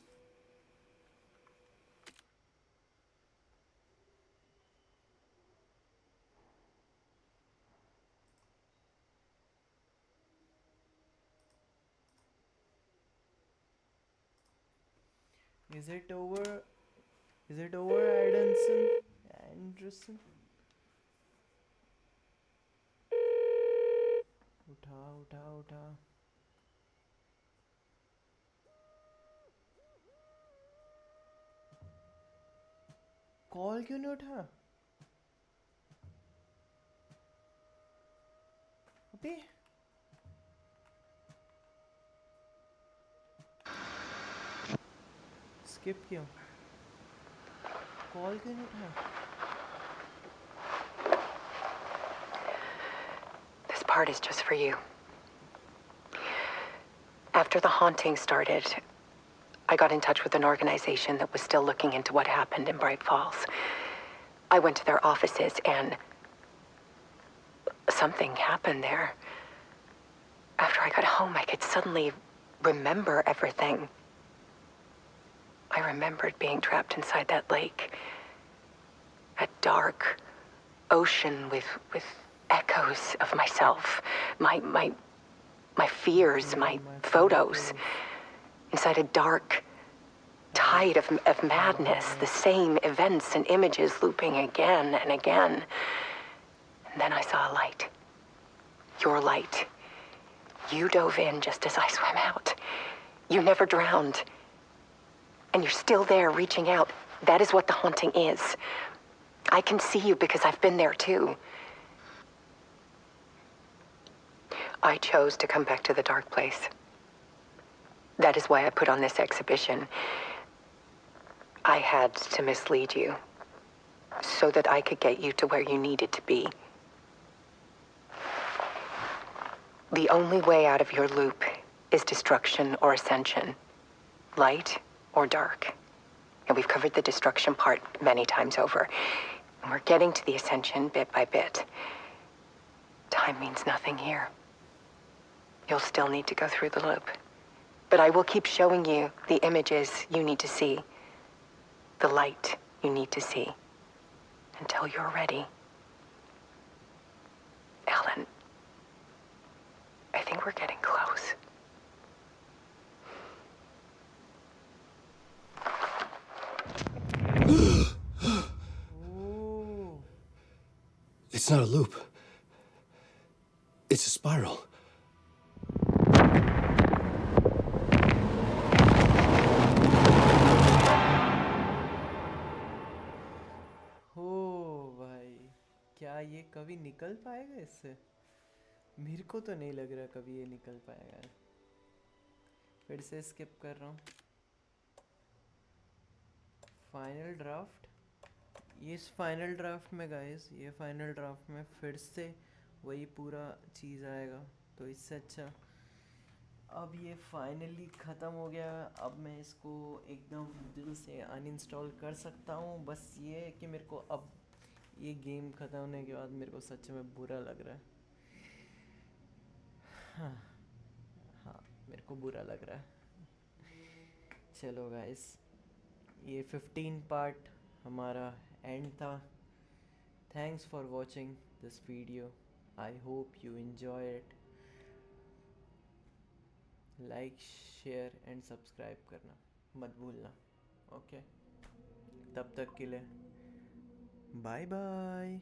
Is it over? Is it over, Anderson? उठा. Call क्यों नहीं उठा? अबे skip किया. कॉल क्यों नहीं उठा? This part is just for you. After the haunting started, I got in touch with an organization that was still looking into what happened in Bright Falls. I went to their offices and something happened there. After I got home, I could suddenly remember everything. I remembered being trapped inside that lake. A dark ocean with echoes of myself. My fears, my photos. Inside a dark tide of madness. The same events and images looping again and again. And then I saw a light. Your light. You dove in just as I swam out. You never drowned. And you're still there reaching out. That is what the haunting is. I can see you because I've been there too. I chose to come back to the dark place. That is why I put on this exhibition. I had to mislead you so that I could get you to where you needed to be. The only way out of your loop is destruction or ascension. Light or dark. And we've covered the destruction part many times over. And we're getting to the ascension bit by bit. Time means nothing here. you'll still need to go through the loop. But I will keep showing you the images you need to see, the light you need to see, until you're ready. Alan, I think we're getting close. It's not a loop. It's a spiral. हो भाई, क्या ये कभी निकल पाएगा इससे? मेरे को तो नहीं लग रहा कभी ये निकल पाएगा। फिर से स्किप कर रहा हूँ। फाइनल ड्राफ्ट, ये इस फाइनल ड्राफ्ट में गाइस, ये फाइनल ड्राफ्ट में फिर से वही पूरा चीज़ आएगा। तो इससे अच्छा अब ये फाइनली ख़त्म हो गया। अब मैं इसको एकदम दिल से अनइंस्टॉल कर सकता हूँ। बस ये है कि मेरे को अब ये गेम ख़त्म होने के बाद मेरे को सच में बुरा लग रहा है। हाँ, मेरे को बुरा लग रहा है। चलो गाइस, ये 15 पार्ट हमारा एंड था। Thanks for watching this video. I hope you enjoy it. Like, share and subscribe करना मत भूलना। ओके, तब तक के लिए बाय बाय।